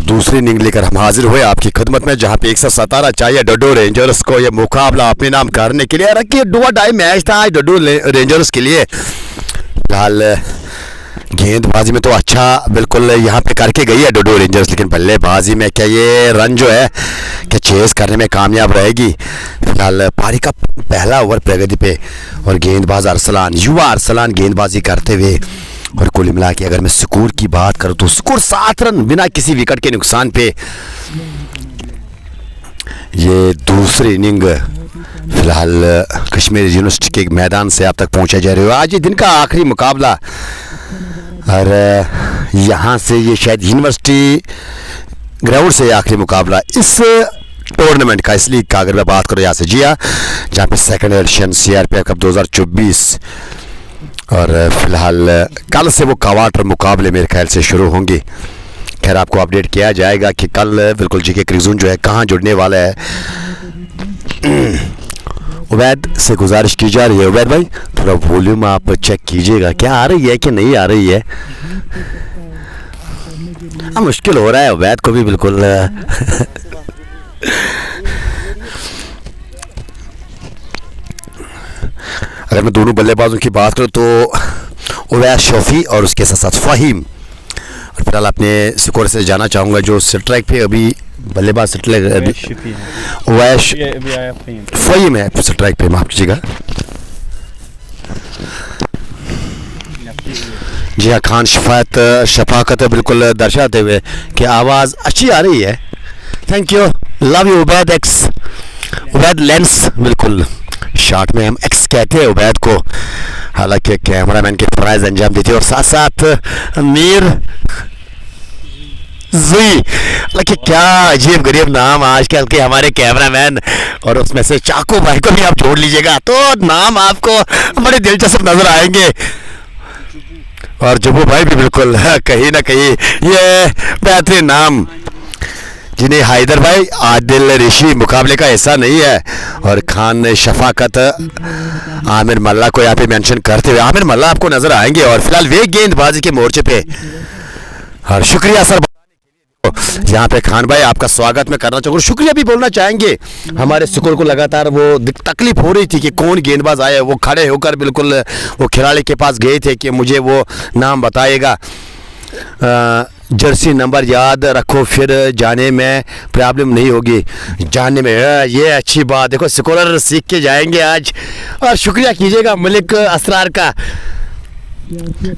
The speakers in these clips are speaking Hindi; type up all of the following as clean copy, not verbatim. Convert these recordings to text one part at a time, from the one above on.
दूसरी इनिंग लेकर हम हाजिर हुए आपकी खिदमत में, जहां पे 117 चाहिए डोडो रेंजर्स को ये मुकाबला अपने नाम करने के लिए। रखिए डुआ डाई मैच था आज डोडो रेंजर्स के लिए। फिलहाल गेंदबाजी में तो अच्छा बिल्कुल यहाँ पे करके गई है डोडो रेंजर्स, लेकिन बल्लेबाजी में क्या ये रन जो है क्या चेस करने में कामयाब रहेगी। फिलहाल पारी का पहला ओवर प्रगति पे और गेंदबाज अरसलान, युवा अरसलान गेंदबाजी करते हुए। और कुल मिला के अगर मैं स्कोर की बात करूं तो स्कोर 7 रन बिना किसी विकेट के नुकसान पे ये दूसरी इनिंग फिलहाल कश्मीर यूनिवर्सिटी के मैदान से आप तक पहुंचा जा रही है। आज ये दिन का आखिरी मुकाबला और यहाँ से ये शायद यूनिवर्सिटी ग्राउंड से आखिरी मुकाबला इस टूर्नामेंट का, इस लीग का अगर मैं बात करूँ यहाँ से, जी हाँ, जहाँ पे सेकंड एडिशन CRPF कप 2024 और फिलहाल कल से वो क्वार्टर मुकाबले मेरे ख्याल से शुरू होंगे। खैर आपको अपडेट किया जाएगा कि कल बिल्कुल जीके क्रिक्जून जो है कहाँ जुड़ने वाला है। उबैद से गुजारिश की जा रही है, उबैद भाई थोड़ा वॉल्यूम आप चेक कीजिएगा, क्या आ रही है कि नहीं आ रही है। मुश्किल हो रहा है उबैद को भी बिल्कुल। अगर मैं दोनों बल्लेबाजों की बात करूं तो उवैस शफी और उसके साथ साथ फ़हीम। और फिलहाल अपने स्कोर से जाना चाहूँगा जो स्ट्राइक पे अभी बल्लेबाज स्ट्राइक उवैस फ़हीम है स्ट्राइक पे, माफ कीजिएगा। जी हाँ, खान शफाकत बिल्कुल दर्शाते हुए कि आवाज़ अच्छी आ रही है। Thank you, love you Ubaid x, Ubaid lens बिल्कुल शॉट में हम एक्स कहते हैं उबैद को, हालांकि कैमरामैन के फराइज अंजाम देते हैं। और साथ साथ मीर जी, हालांकि क्या अजीब गरीब नाम आजकल के हमारे कैमरामैन, और उसमें से चाकू भाई को भी आप जोड़ लीजिएगा तो नाम आपको बड़े दिलचस्प नजर आएंगे। और जुबू भाई भी बिल्कुल कहीं ना कहीं ये बेहतरीन नाम, जिन्हें हैदर भाई आदिल ऋषि मुकाबले का हिस्सा नहीं है। और खान शफाकत आमिर मल्ला को यहाँ पे मेंशन करते हुए आमिर मल्ला आपको नजर आएंगे। और फिलहाल वे गेंदबाजी के मोर्चे पे और शुक्रिया सर यहाँ पे खान भाई आपका स्वागत मैं करना चाहूँगा। शुक्रिया भी बोलना चाहेंगे, हमारे स्कोर को लगातार वो तकलीफ हो रही थी कि कौन गेंदबाज आए, वो खड़े होकर बिल्कुल वो खिलाड़ी के पास गए थे कि मुझे वो नाम बताएगा, जर्सी नंबर याद रखो फिर जाने में प्रॉब्लम नहीं होगी। जाने में ये अच्छी बात, देखो स्कोरर सीख के जाएंगे आज। और शुक्रिया कीजिएगा मलिक असरार का,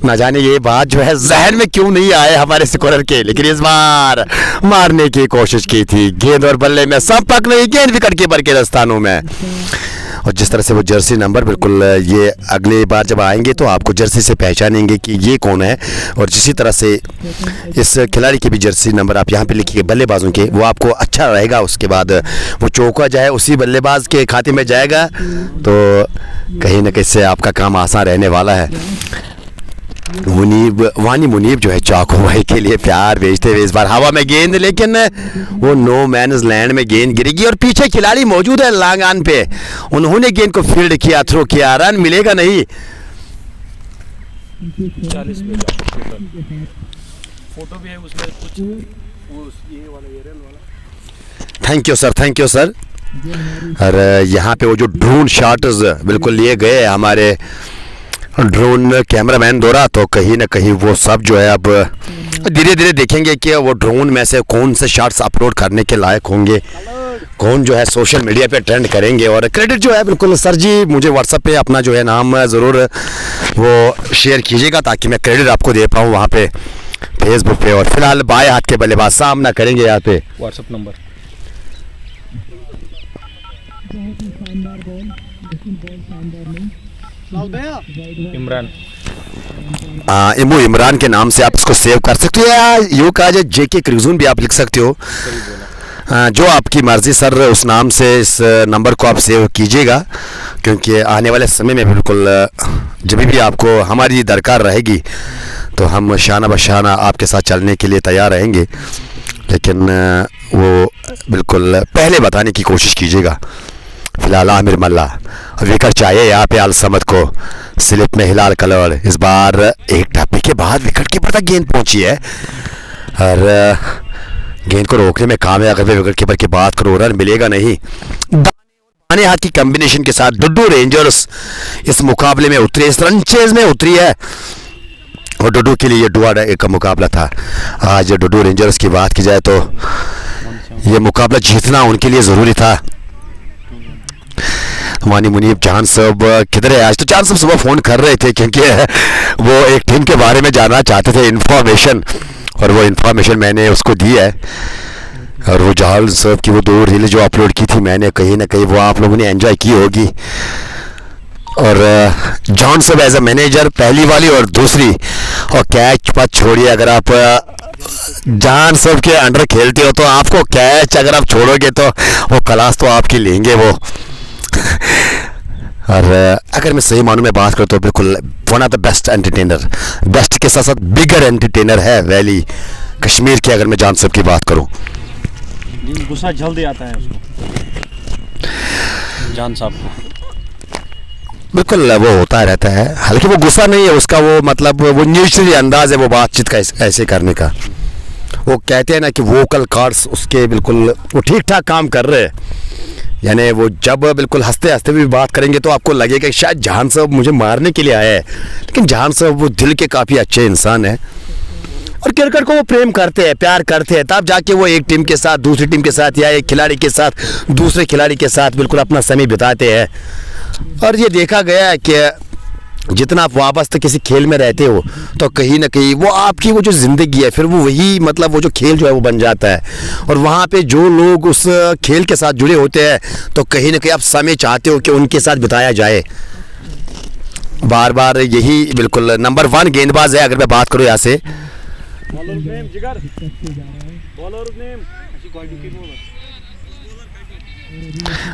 ना जाने ये बात जो है जहन में क्यों नहीं आए हमारे स्कोरर के, लेकिन इस बार मारने की कोशिश की थी। गेंद और बल्ले में सब पक नहीं, गेंद विकेट कीपर के दस्तानों में। और जिस तरह से वो जर्सी नंबर बिल्कुल ये अगली बार जब आएंगे तो आपको जर्सी से पहचानेंगे कि ये कौन है। और जिसी तरह से इस खिलाड़ी के भी जर्सी नंबर आप यहाँ पे लिखिए बल्लेबाजों के, वो आपको अच्छा रहेगा। उसके बाद वो चौका जाए उसी बल्लेबाज के खाते में जाएगा तो कहीं ना कहीं से आपका काम आसान रहने वाला है। वानी मुनीब जो है चाको भाई के लिए प्यार भेजते हुए इस बार हवा में गेंद, लेकिन वो नो मैनस लैंड में गेंद गिरेगी। और पीछे खिलाड़ी मौजूद है लॉन्ग ऑन पे, उन्होंने गेंद को फील्ड किया, थ्रो किया, रन मिलेगा नहीं। 40 में फोटो भी है उसमें कुछ वो ये वाला एरियल वाला। Thank you sir, thank you sir. और यहाँ पे वो जो ड्रोन शॉट्स बिल्कुल लिए गए हमारे ड्रोन कैमरामैन द्वारा, तो कहीं ना कहीं वो सब जो है अब धीरे धीरे देखेंगे कि वो ड्रोन में से कौन से शॉट्स अपलोड करने के लायक होंगे, कौन जो है सोशल मीडिया पे ट्रेंड करेंगे। और क्रेडिट जो है बिल्कुल सर जी मुझे व्हाट्सएप पे अपना जो है नाम ज़रूर वो शेयर कीजिएगा ताकि मैं क्रेडिट आपको दे पाऊँ वहाँ पे फेसबुक पे। और फिलहाल बाएं हाथ के बल्लेबाज सामना करेंगे यहाँ पे WhatsApp number Imran, emu Imran के नाम से आप इसको सेव कर सकते हो, या यूँ कहा जाए जेके क्रिक्जून भी आप लिख सकते हो, जो आपकी मर्ज़ी सर। उस नाम से इस नंबर को आप सेव कीजिएगा क्योंकि आने वाले समय में बिल्कुल जब भी आपको हमारी दरकार रहेगी तो हम शाना बशाना आपके साथ चलने के लिए तैयार रहेंगे, लेकिन वो बिल्कुल पहले बताने की कोशिश कीजिएगा। फिलहाल आमिर मल्ला विकेट चाहिए यहाँ पे अलसमद को, स्लिप में हिलाल कलर। इस बार एक टप्पे के बाद विकेट कीपर तक गेंद पहुंची है और गेंद को रोकने में कामयाब। अगर मैं विकेट कीपर की बात करूँ, रन मिलेगा नहीं। दाने हाथ की कॉम्बिनेशन के साथ डुड्डू रेंजर्स इस मुकाबले में उतरी, इस रन चेज में उतरी है। और डुड्डू के लिए ये डुआ का मुकाबला था। आज डुड्डू रेंजर्स की बात की जाए तो ये मुकाबला जीतना उनके लिए ज़रूरी था। मानी मुनीब जान साहब किधर है आज? तो जान साहब सुबह फ़ोन कर रहे थे क्योंकि वो एक टीम के बारे में जानना चाहते थे, इन्फॉर्मेशन, और वो इन्फॉर्मेशन मैंने उसको दी है। और वो जान साहब की वो 2 रील जो अपलोड की थी मैंने, कहीं ना कहीं वो आप लोगों ने एंजॉय की होगी। और जॉन साहब एज अ मैनेजर पहली वाली और दूसरी, और कैच पात छोड़िए, अगर आप जान साहब के अंडर खेलते हो तो आपको कैच अगर आप छोड़ोगे तो वो क्लास तो आपकी लेंगे वो। और अगर मैं सही मानूं में बात करूँ तो बिल्कुल one of the best entertainer, best के साथ साथ बिगर एंटरटेनर है वैली कश्मीर के, अगर मैं जान साहब की बात करूँ। गुस्सा जल्दी आता है उसको, जान साहब को। बिल्कुल वो होता रहता है, हालांकि वो गुस्सा नहीं है उसका, वो मतलब वो न्यूट्रली अंदाज है वो बातचीत का ऐसे करने का। वो कहते हैं ना कि वोकल कॉर्ड्स उसके बिल्कुल वो ठीक ठाक काम कर रहे हैं। यानी वो जब बिल्कुल हंसते हंसते भी बात करेंगे तो आपको लगेगा कि शायद जहान साहब मुझे मारने के लिए आए हैं, लेकिन जहान साहब वो दिल के काफ़ी अच्छे इंसान हैं और क्रिकेट को वो प्रेम करते हैं, प्यार करते हैं। तब जाके वो एक टीम के साथ दूसरी टीम के साथ या एक खिलाड़ी के साथ दूसरे खिलाड़ी के साथ बिल्कुल अपना समय बिताते हैं। और ये देखा गया है कि जितना आप वापस किसी खेल में रहते हो तो कहीं ना कहीं वो आपकी वो जो ज़िंदगी है फिर वो वही मतलब वो जो खेल जो है वो बन जाता है। और वहाँ पे जो लोग उस खेल के साथ जुड़े होते हैं तो कहीं ना कहीं आप समय चाहते हो कि उनके साथ बिताया जाए। बार बार यही बिल्कुल नंबर 1 गेंदबाज है अगर मैं बात करूँ यहाँ से।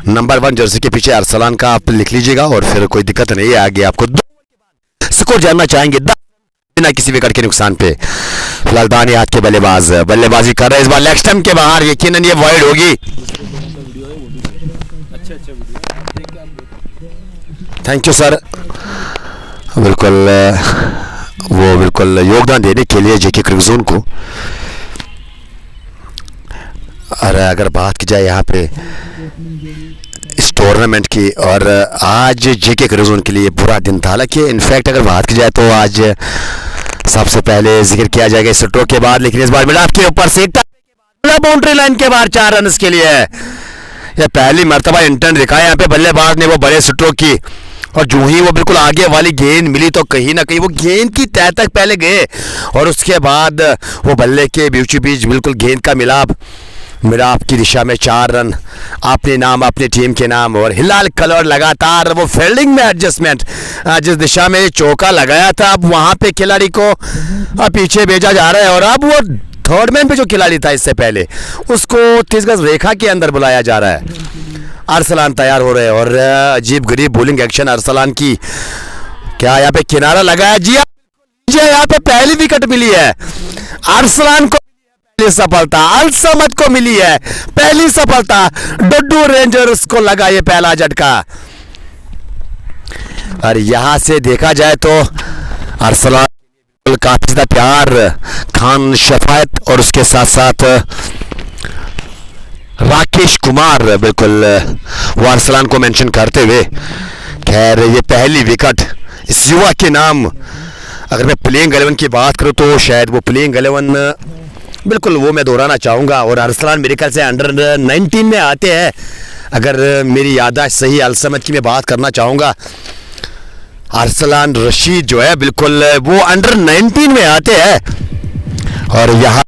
नंबर 1 जर्सी के पीछे अरसलान का आप लिख लीजिएगा और फिर कोई दिक्कत नहीं है आगे आपको स्कोर जानना चाहेंगे बिना किसी विकेट के नुकसान पे। फिलहाल दानी हाथ के बल्लेबाज बल्लेबाजी कर रहे हैं इस बार लेग स्टंप के बाहर, यकीनन ये वाइड होगी। थैंक यू सर, बिल्कुल वो बिल्कुल योगदान देने के लिए जेके क्रिकेट जोन को। और अगर बात की जाए यहाँ पे इस टूर्नामेंट की, और आज जेके क्रिकेट जोन के लिए बुरा दिन था। हालांकि इनफैक्ट अगर बात की जाए तो आज सबसे पहले जिक्र किया जाएगा इस स्ट्रोक के बाद, लेकिन इस बार मिड ऑफ के ऊपर से बाउंड्री लाइन के बाहर 4 रन के लिए यह पहली मर्तबा इंटर्न दिखा यहाँ पे बल्लेबाज ने वो बड़े स्ट्रोक की। और जो ही वो बिल्कुल आगे वाली गेंद मिली तो कहीं ना कहीं वो गेंद की तह तक पहले गए और उसके बाद वो बल्ले के बीचों बीच बिल्कुल गेंद का मिलाप मिराप की दिशा में 4 रन अपने नाम अपने टीम के नाम। और हिलाल कलर लगातार वो फील्डिंग में एडजस्टमेंट, जिस दिशा में चौका लगाया था अब वहां पे खिलाड़ी को पीछे भेजा जा रहा है। और अब वो थर्ड मैन पे जो खिलाड़ी था इससे पहले उसको 30 गज रेखा के अंदर बुलाया जा रहा है। अरसलान तैयार हो रहे हैं और अजीब गरीब बोलिंग एक्शन अरसलान की। क्या यहाँ पे किनारा लगाया? जी यहाँ पे पहली विकेट मिली है अरसलान को, सफलता अलसमद को मिली है पहली सफलता। डुड्डू रेंजर्स को लगा ये पहला झटका। और यहां से देखा जाए तो अरसलान काफी ज्यादा प्यार खान शफायत और उसके साथ साथ राकेश कुमार बिल्कुल वो अरसलान को मेंशन करते हुए। खैर ये पहली विकेट इस युवा के नाम। अगर मैं प्लेइंग 11 की बात करूं तो शायद वो प्लेइंग 11 बिल्कुल वो मैं दोहराना चाहूँगा। और अरसलान मेरे ख्याल से अंडर 19 में आते हैं अगर मेरी याददाश्त सही। अलसमद की मैं बात करना चाहूँगा, अरसलान रशीद जो है बिल्कुल वो अंडर 19 में आते हैं। और यहाँ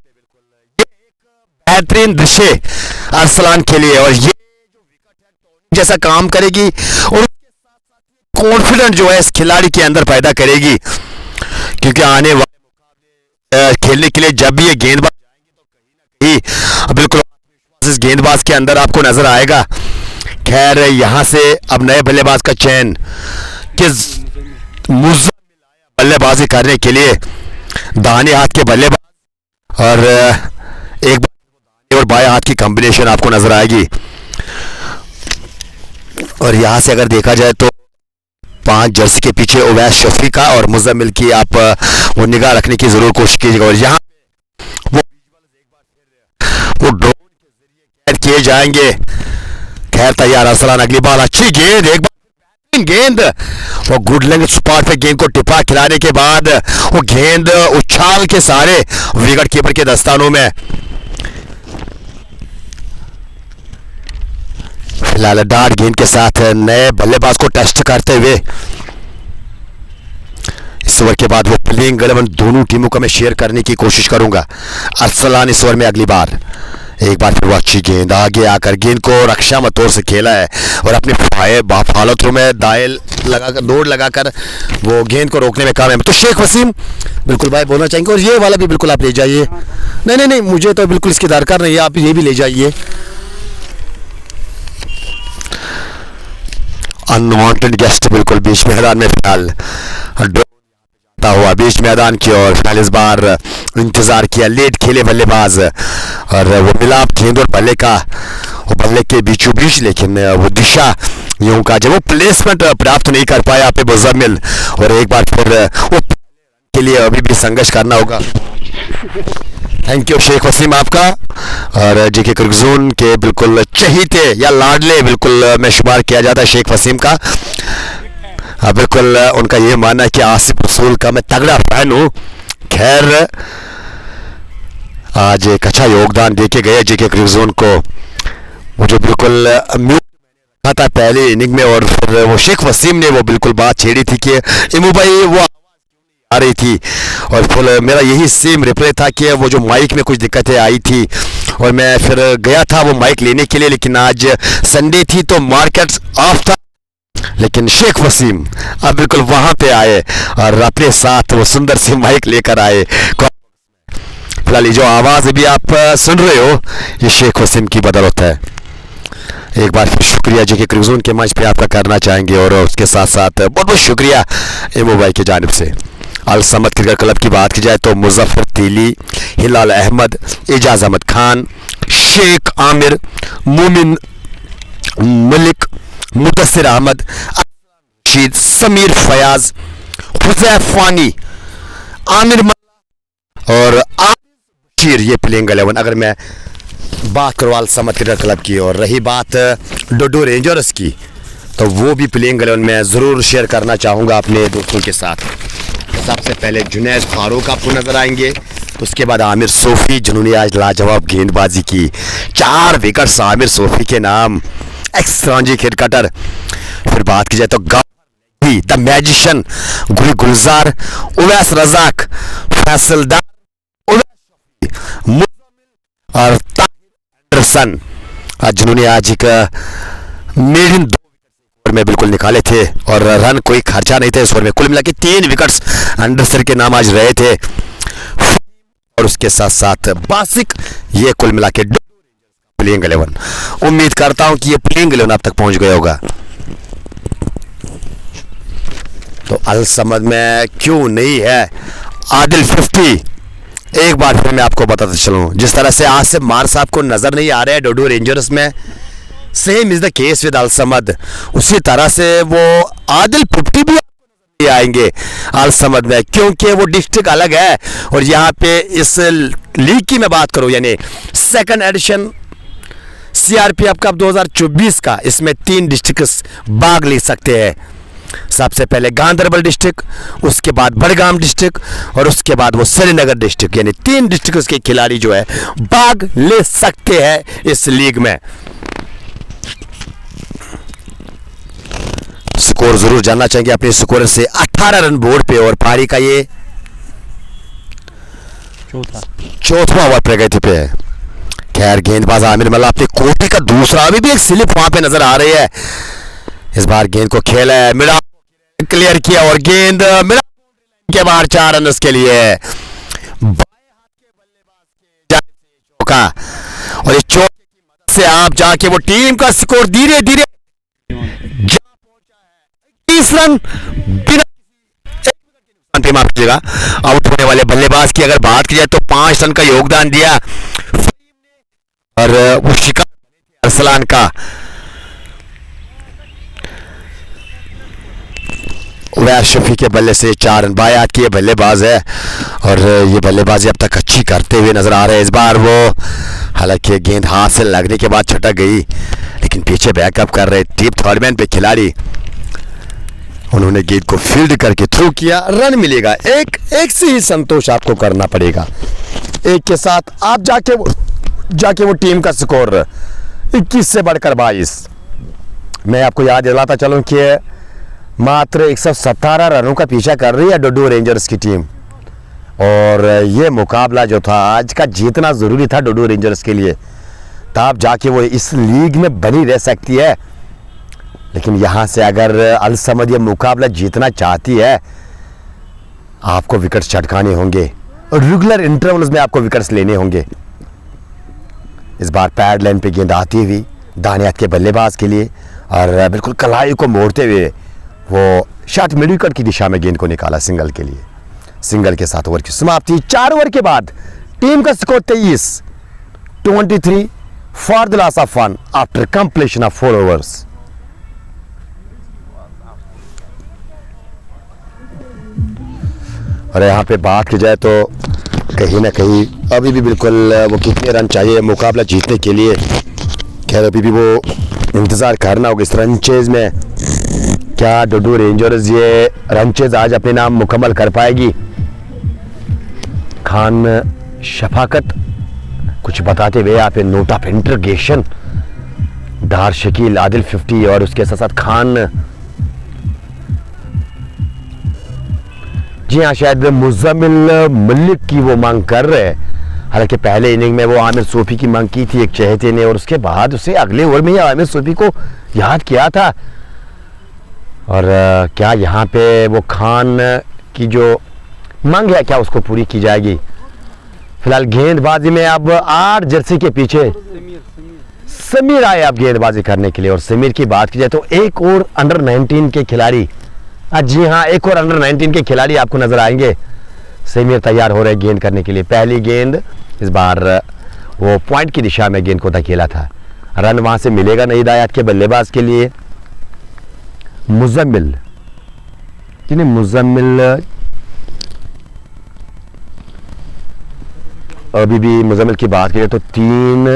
बेहतरीन दृश्य अरसलान के लिए और ये जैसा काम करेगी और कॉन्फिडेंट जो है इस खिलाड़ी के अंदर पैदा करेगी, क्योंकि आने वाले खेलने के लिए जब भी ये गेंदबाज बिल्कुल इस गेंदबाज के अंदर आपको नजर आएगा। खैर यहां से अब नए बल्लेबाज का चयन किस बल्लेबाजी करने के लिए दाहिने हाथ के बल्लेबाज और एक बार और बाएं हाथ की कॉम्बिनेशन आपको नजर आएगी। और यहां से अगर देखा जाए तो 5 जर्सी के पीछे उवैस शफी का और मुजम्मिल की आप वो निगाह रखने की जरूर कोशिश कीजिएगा। और यहाँ किए जाएंगे। खैर तैयार अरसलान, अगली बाल अच्छी गेंद, एक बार गेंद, वो गुड लेंथ स्पॉट पे गेंद को टिपा खिलाने के बाद वो गेंद उछाल के सारे विकेट कीपर के दस्तानों में। फिलहाल डार्ट गेंद के साथ नए बल्लेबाज को टेस्ट करते हुए इस ओवर के बाद वो प्लेइंग 11 दोनों टीमों को मैं शेयर करने की कोशिश करूंगा। अरसलान इस ओवर में अगली बार, एक बार फिर वो अच्छी गेंद, आगे आकर गेंद को रक्षा मतौर से खेला है और अपने फॉलो थ्रू में दाएं लगाकर, दौड़ लगाकर वो गेंद को रोकने में कामयाब। तो शेख वसीम बिल्कुल भाई बोलना चाहेंगे, और ये वाला भी बिल्कुल आप ले जाइए। नहीं, मुझे तो बिल्कुल इसकी दरकार नहीं है, आप ये भी ले जाइए। अनवांटेड गेस्ट बिल्कुल बीच मैदान में फिलहाल हुआ बीच मैदान की ओर। फिलहाल इस बार इंतजार किया, लेट खेले बल्लेबाज और वो मिलाप गेंद और बल्ले का, वो बल्ले के बीचों बीच, लेकिन वो दिशा यूं का जब वो प्लेसमेंट प्राप्त नहीं कर पाया पे मुजम्मिल, और एक बार फिर वो के लिए अभी भी संघर्ष करना होगा। थैंक यू शेख वसीम आपका, और जेके क्रिकजोन के बिल्कुल चहीते या लाडले बिल्कुल में शुमार किया जाता है शेख वसीम का। बिल्कुल उनका ये मानना है कि आसिफ रसूल का मैं तगड़ा फैन हूँ। खैर आज एक अच्छा योगदान देके गए जेके क्रिकजोन को, मुझे बिल्कुल म्यूट रखा था पहले इनिंग में, और फिर वो शेख वसीम ने वो बिल्कुल बात छेड़ी थी कि इमू भाई वो आ रही थी, और फिर मेरा यही सेम रिप्लाई था कि वो जो माइक में कुछ दिक्कतें आई थी और मैं फिर गया था वो माइक लेने के लिए, लेकिन आज संडे थी तो मार्केट ऑफ था, लेकिन शेख वसीम अब बिल्कुल वहां पे आए और अपने साथ वो सुंदर सी माइक लेकर आए। फिलहाल जो आवाज भी आप सुन रहे हो ये शेख वसीम की बदौलत है। एक बार फिर शुक्रिया जेके क्रिकजोन के मंच पे आपका करना चाहेंगे, और उसके साथ साथ बहुत बहुत शुक्रिया एमो भाई की जानिब से। अल समद क्रिकेट क्लब की बात की जाए तो मुजफ्फर तीली, हिलाल अहमद, एजाज अहमद खान, शेख आमिर, मोमिन मलिक, मुदस्सिर अहमद, रशीद, समीर फयाज, हुजैफ फानी, आमिर और बशीर, ये प्लेइंग 11। अगर मैं बात करूँ अल समद क्रिकेट क्लब की, और रही बात डोडो रेंजर्स की, तो वो भी प्लेइंग 11 में ज़रूर शेयर करना चाहूँगा अपने दोस्तों के साथ। सबसे पहले जुनैद फारूक आपको नजर आएंगे, उसके बाद आमिर सोफी जिन्होंने आज लाजवाब गेंदबाजी की, 4 विकेट्स आमिर सोफी के नाम, एक्स-रणजी क्रिकेटर। फिर बात की जाए तो द मैजिशियन, गुल गुलजार, उवैस रजाक, फैसलदार, और एंडरसन जिन्होंने आज एक मेडन में बिल्कुल निकाले थे, और रन कोई खर्चा नहीं था इस ओवर में। कुल मिला के 3 विकेट्स एंडरसन के नाम आज रहे थे, और उसके साथ साथ बासिक, ये कुल मिला के प्लेइंग 11। उम्मीद करता हूं कि ये प्लेइंग 11 अब तक पहुंच गया होगा। तो अल समद में क्यों नहीं है आदिल 50, एक बार फिर मैं आपको बताता चलूं, जिस तरह से आसिफ मार साहब को नजर नहीं आ रहा है डोडो रेंजर्स में, same is the case with Al Samad, उसी तरह से वो आदिल 50 भी आएंगे अल समद में, क्योंकि वो डिस्ट्रिक्ट अलग है। और यहाँ पे इस लीग की मैं बात करूँ, यानी सेकंड एडिशन सीआरपीएफ कप 2024 का, इसमें 3 डिस्ट्रिक्ट भाग ले सकते हैं। सबसे पहले गांधरबल डिस्ट्रिक्ट, उसके बाद बड़गाम डिस्ट्रिक्ट, और उसके बाद वो श्रीनगर डिस्ट्रिक्ट, यानी 3 डिस्ट्रिक्ट के खिलाड़ी जो है भाग ले सकते हैं इस लीग में। स्कोर जरूर जानना चाहेंगे अपने स्कोर से, 18 रन बोर्ड पे, और पारी का ये चौथा ओवर प्रगति पे है। खैर गेंदबाज आमिर मल्ला अपने कोटी का दूसरा, अभी भी एक स्लिप वहां पे नजर आ रही है। इस बार गेंद को खेला है, मिडा क्लियर किया, और गेंद मिडा के बाहर 4 रन के लिए का, और इस चौके की मदद से आप जाके वो टीम का स्कोर धीरे धीरे 30 रन बिना पे, माफ कीजिएगा, आउट होने वाले बल्लेबाज की अगर बात की जाए तो 5 रन का योगदान दिया, और वो शिकार अरसलान का उवैस शफी के बल्ले से 4 रन। बायात की ये बल्लेबाज है और ये बल्लेबाजी अब तक अच्छी करते हुए नजर आ रहे हैं। इस बार वो हालांकि गेंद हाथ से लगने के बाद छटक गई, लेकिन पीछे बैकअप कर रहे टीप थर्डमैन पे खिलाड़ी, उन्होंने गेंद को फील्ड करके थ्रू किया, रन मिलेगा। एक से ही संतोष आपको करना पड़ेगा। एक के साथ आप जाके वो टीम का स्कोर 21 से बढ़कर 22। मैं आपको याद दिलाता चलूं कि मात्र 117 रनों का पीछा कर रही है डोडो रेंजर्स की टीम, और ये मुकाबला जो था आज का जीतना ज़रूरी था डोडो रेंजर्स के लिए, तब जाके वो इस लीग में बनी रह सकती है। लेकिन यहाँ से अगर अल समद ये मुकाबला जीतना चाहती है, आपको विकेट्स चटकाने होंगे और रेगुलर इंटरवल्स में आपको विकेट्स लेने होंगे। इस बार पैड लाइन पे गेंद आती हुई दानियात के बल्लेबाज के लिए, और बिल्कुल कलाई को मोड़ते हुए वो शॉट मिड विकेट की दिशा में गेंद को निकाला सिंगल के लिए। सिंगल के साथ ओवर की समाप्ति। 4 ओवर के बाद टीम का score 23 for the loss of 1 after completion of 4 overs. और यहाँ पे बात की जाए तो कहीं ना कहीं अभी भी बिल्कुल वो कितने रन चाहिए मुकाबला जीतने के लिए, खैर अभी भी वो इंतज़ार करना होगा इस रन चेज में। क्या डोडो रेंजर्स ये रन चेज आज अपने नाम मुकम्मल कर पाएगी? खान शफाकत कुछ बताते हुए यहाँ पे नोट ऑफ इंटरगेशन, डार शकील आदिल 50 और उसके साथ साथ खान, जी हाँ शायद मुज़म्मिल मलिक की वो मांग कर रहे हैं। हालांकि पहले इनिंग में वो आमिर सूफी की मांग की थी एक चहेते ने, और उसके बाद उसे अगले ओवर में ही आमिर सूफी को याद किया था। और क्या यहाँ पे वो खान की जो मांग है क्या उसको पूरी की जाएगी? फिलहाल गेंदबाजी में अब 8 जर्सी के पीछे समीर आए अब गेंदबाजी करने के लिए। और समीर की बात की जाए तो एक और अंडर 19 के खिलाड़ी, जी हाँ एक और अंडर 19 के खिलाड़ी आपको नजर आएंगे। समीर तैयार हो रहे गेंद करने के लिए। पहली गेंद इस बार वो पॉइंट की दिशा में गेंद को धकेला था, रन वहां से मिलेगा नहीं दायात के बल्लेबाज के लिए। मुज़म्मिल, जिन्हें मुज़म्मिल अभी भी मुज़म्मिल की बात करें तो 3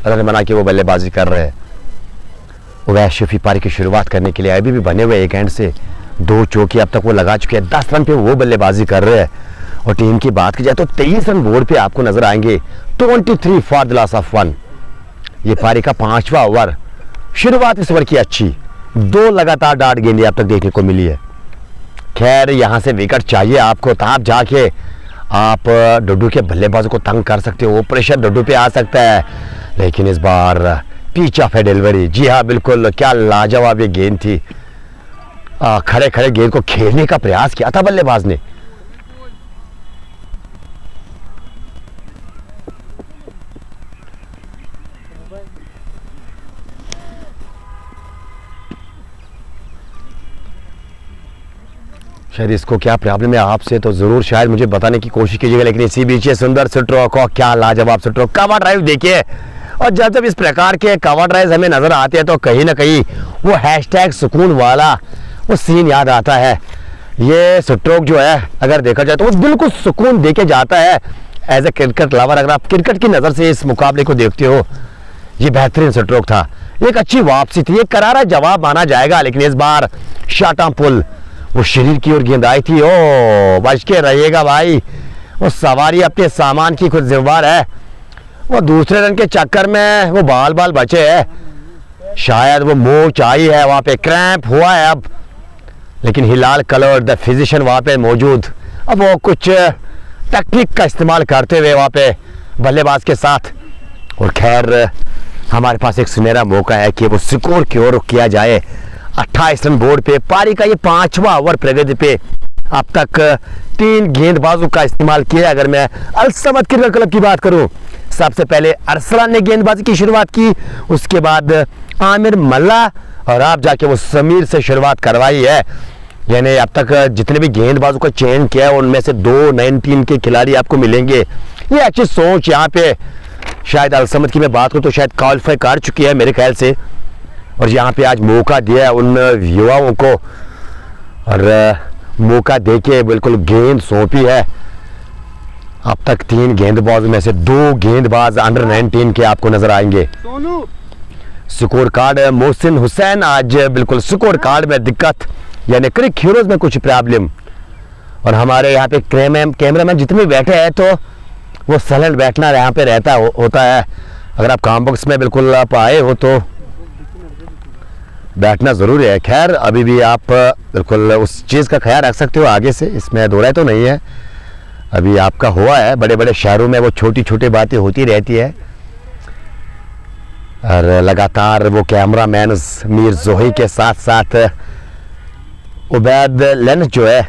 रन बना के वो बल्लेबाजी कर रहे हैं। उवैस शफी पारी की शुरुआत करने के लिए अभी भी बने हुए एक एंड से 2 चौके अब तक वो लगा चुके हैं। 10 रन पे वो बल्लेबाजी कर रहे हैं। और टीम की बात की जाए तो 23 रन बोर्ड पे आपको नजर आएंगे। 23 फॉर द लॉस ऑफ 1। ये पारी का 5वां ओवर। शुरुआत इस ओवर की अच्छी, 2 लगातार डार्ट गेंदें अब तक देखने को मिली है। खैर यहाँ से विकेट चाहिए आपको, तब जाके आप डोडो के बल्लेबाजों को तंग कर सकते हो, वो प्रेशर डोडो पे आ सकता है। लेकिन इस बार पिच ऑफ है डिलीवरी, जी हाँ बिल्कुल, क्या लाजवाब ये गेंद थी। खड़े खड़े गेंद को खेलने का प्रयास किया था बल्लेबाज ने। शायद इसको क्या प्रॉब्लम है आपसे तो जरूर शायद मुझे बताने की कोशिश कीजिएगा। लेकिन इसी बीच सुंदर स्ट्रोक और क्या लाजवाब स्ट्रोक, कवर ड्राइव देखिए। और जब इस प्रकार के कवर ड्राइव हमें नजर आते हैं तो कहीं ना कहीं वो हैशटैग सुकून वाला वो सीन याद आता है। ये स्ट्रोक जो है अगर देखा जाए तो वो बिल्कुल सुकून देके जाता है। एज ए क्रिकेट लवर अगर आप क्रिकेट की नज़र से इस मुकाबले को देखते हो, ये बेहतरीन स्ट्रोक था, एक अच्छी वापसी थी, एक करारा जवाब माना जाएगा। लेकिन इस बार शाटा पुल वो शरीर की ओर गेंद आई थी। ओ बच के रहिएगा भाई, वो सवारी अपने सामान की खुद जिम्मेदार है। वो दूसरे रन के चक्कर में वो बाल बाल बचे है, शायद वो मोच आई है, वहाँ पे क्रैम्प हुआ है अब। लेकिन हिलाल कलर द फिजिशियन वहाँ पे मौजूद, अब वो कुछ टेक्निक का इस्तेमाल करते हुए वहाँ पे बल्लेबाज के साथ। और खैर हमारे पास एक सुनहरा मौका है कि वो स्कोर की ओर किया जाए। 28 रन बोर्ड पे, पारी का ये 5वां ओवर प्रगति पे। अब तक 3 गेंदबाजों का इस्तेमाल किया। अगर मैं अल समद क्रिकेट क्लब की बात करूं, सबसे पहले अरसलान ने गेंदबाजी की शुरुआत की, उसके बाद आमिर मल्ला, और आप जाके वो समीर से शुरुआत करवाई है। यानी अब तक जितने भी गेंदबाजों का चयन किया है उनमें से 2 19 के खिलाड़ी आपको मिलेंगे। ये अच्छी सोच यहाँ पे शायद अल समद की मैं बात करूँ तो शायद क्वालिफाई कर चुकी है मेरे ख्याल से। और यहाँ पे आज मौका दिया है उन युवाओं को और मौका देके बिल्कुल गेंद सौंपी है। अब तक 3 गेंदबाजों में से 2 गेंदबाज अंडर 19 के आपको नजर आएंगे। स्कोर कार्ड मोहसिन हुसैन, आज बिल्कुल स्कोर कार्ड में दिक्कत, यानी क्रिक हीरोज में कुछ प्रॉब्लम। और हमारे यहाँ पे कैमरामैन जितने भी बैठे हैं तो वो साइलेंट बैठना यहाँ पे रहता होता है। अगर आप काम बॉक्स में बिल्कुल आप आए हो तो बैठना ज़रूरी है। खैर अभी भी आप बिल्कुल उस चीज़ का ख्याल रख सकते हो आगे से, इसमें दो राय तो नहीं है। अभी आपका हुआ है, बड़े बड़े शहरों में वो छोटी छोटी बातें होती रहती है। और लगातार वो कैमरामैन मीर जोही के साथ साथ उबैद लेंस जो है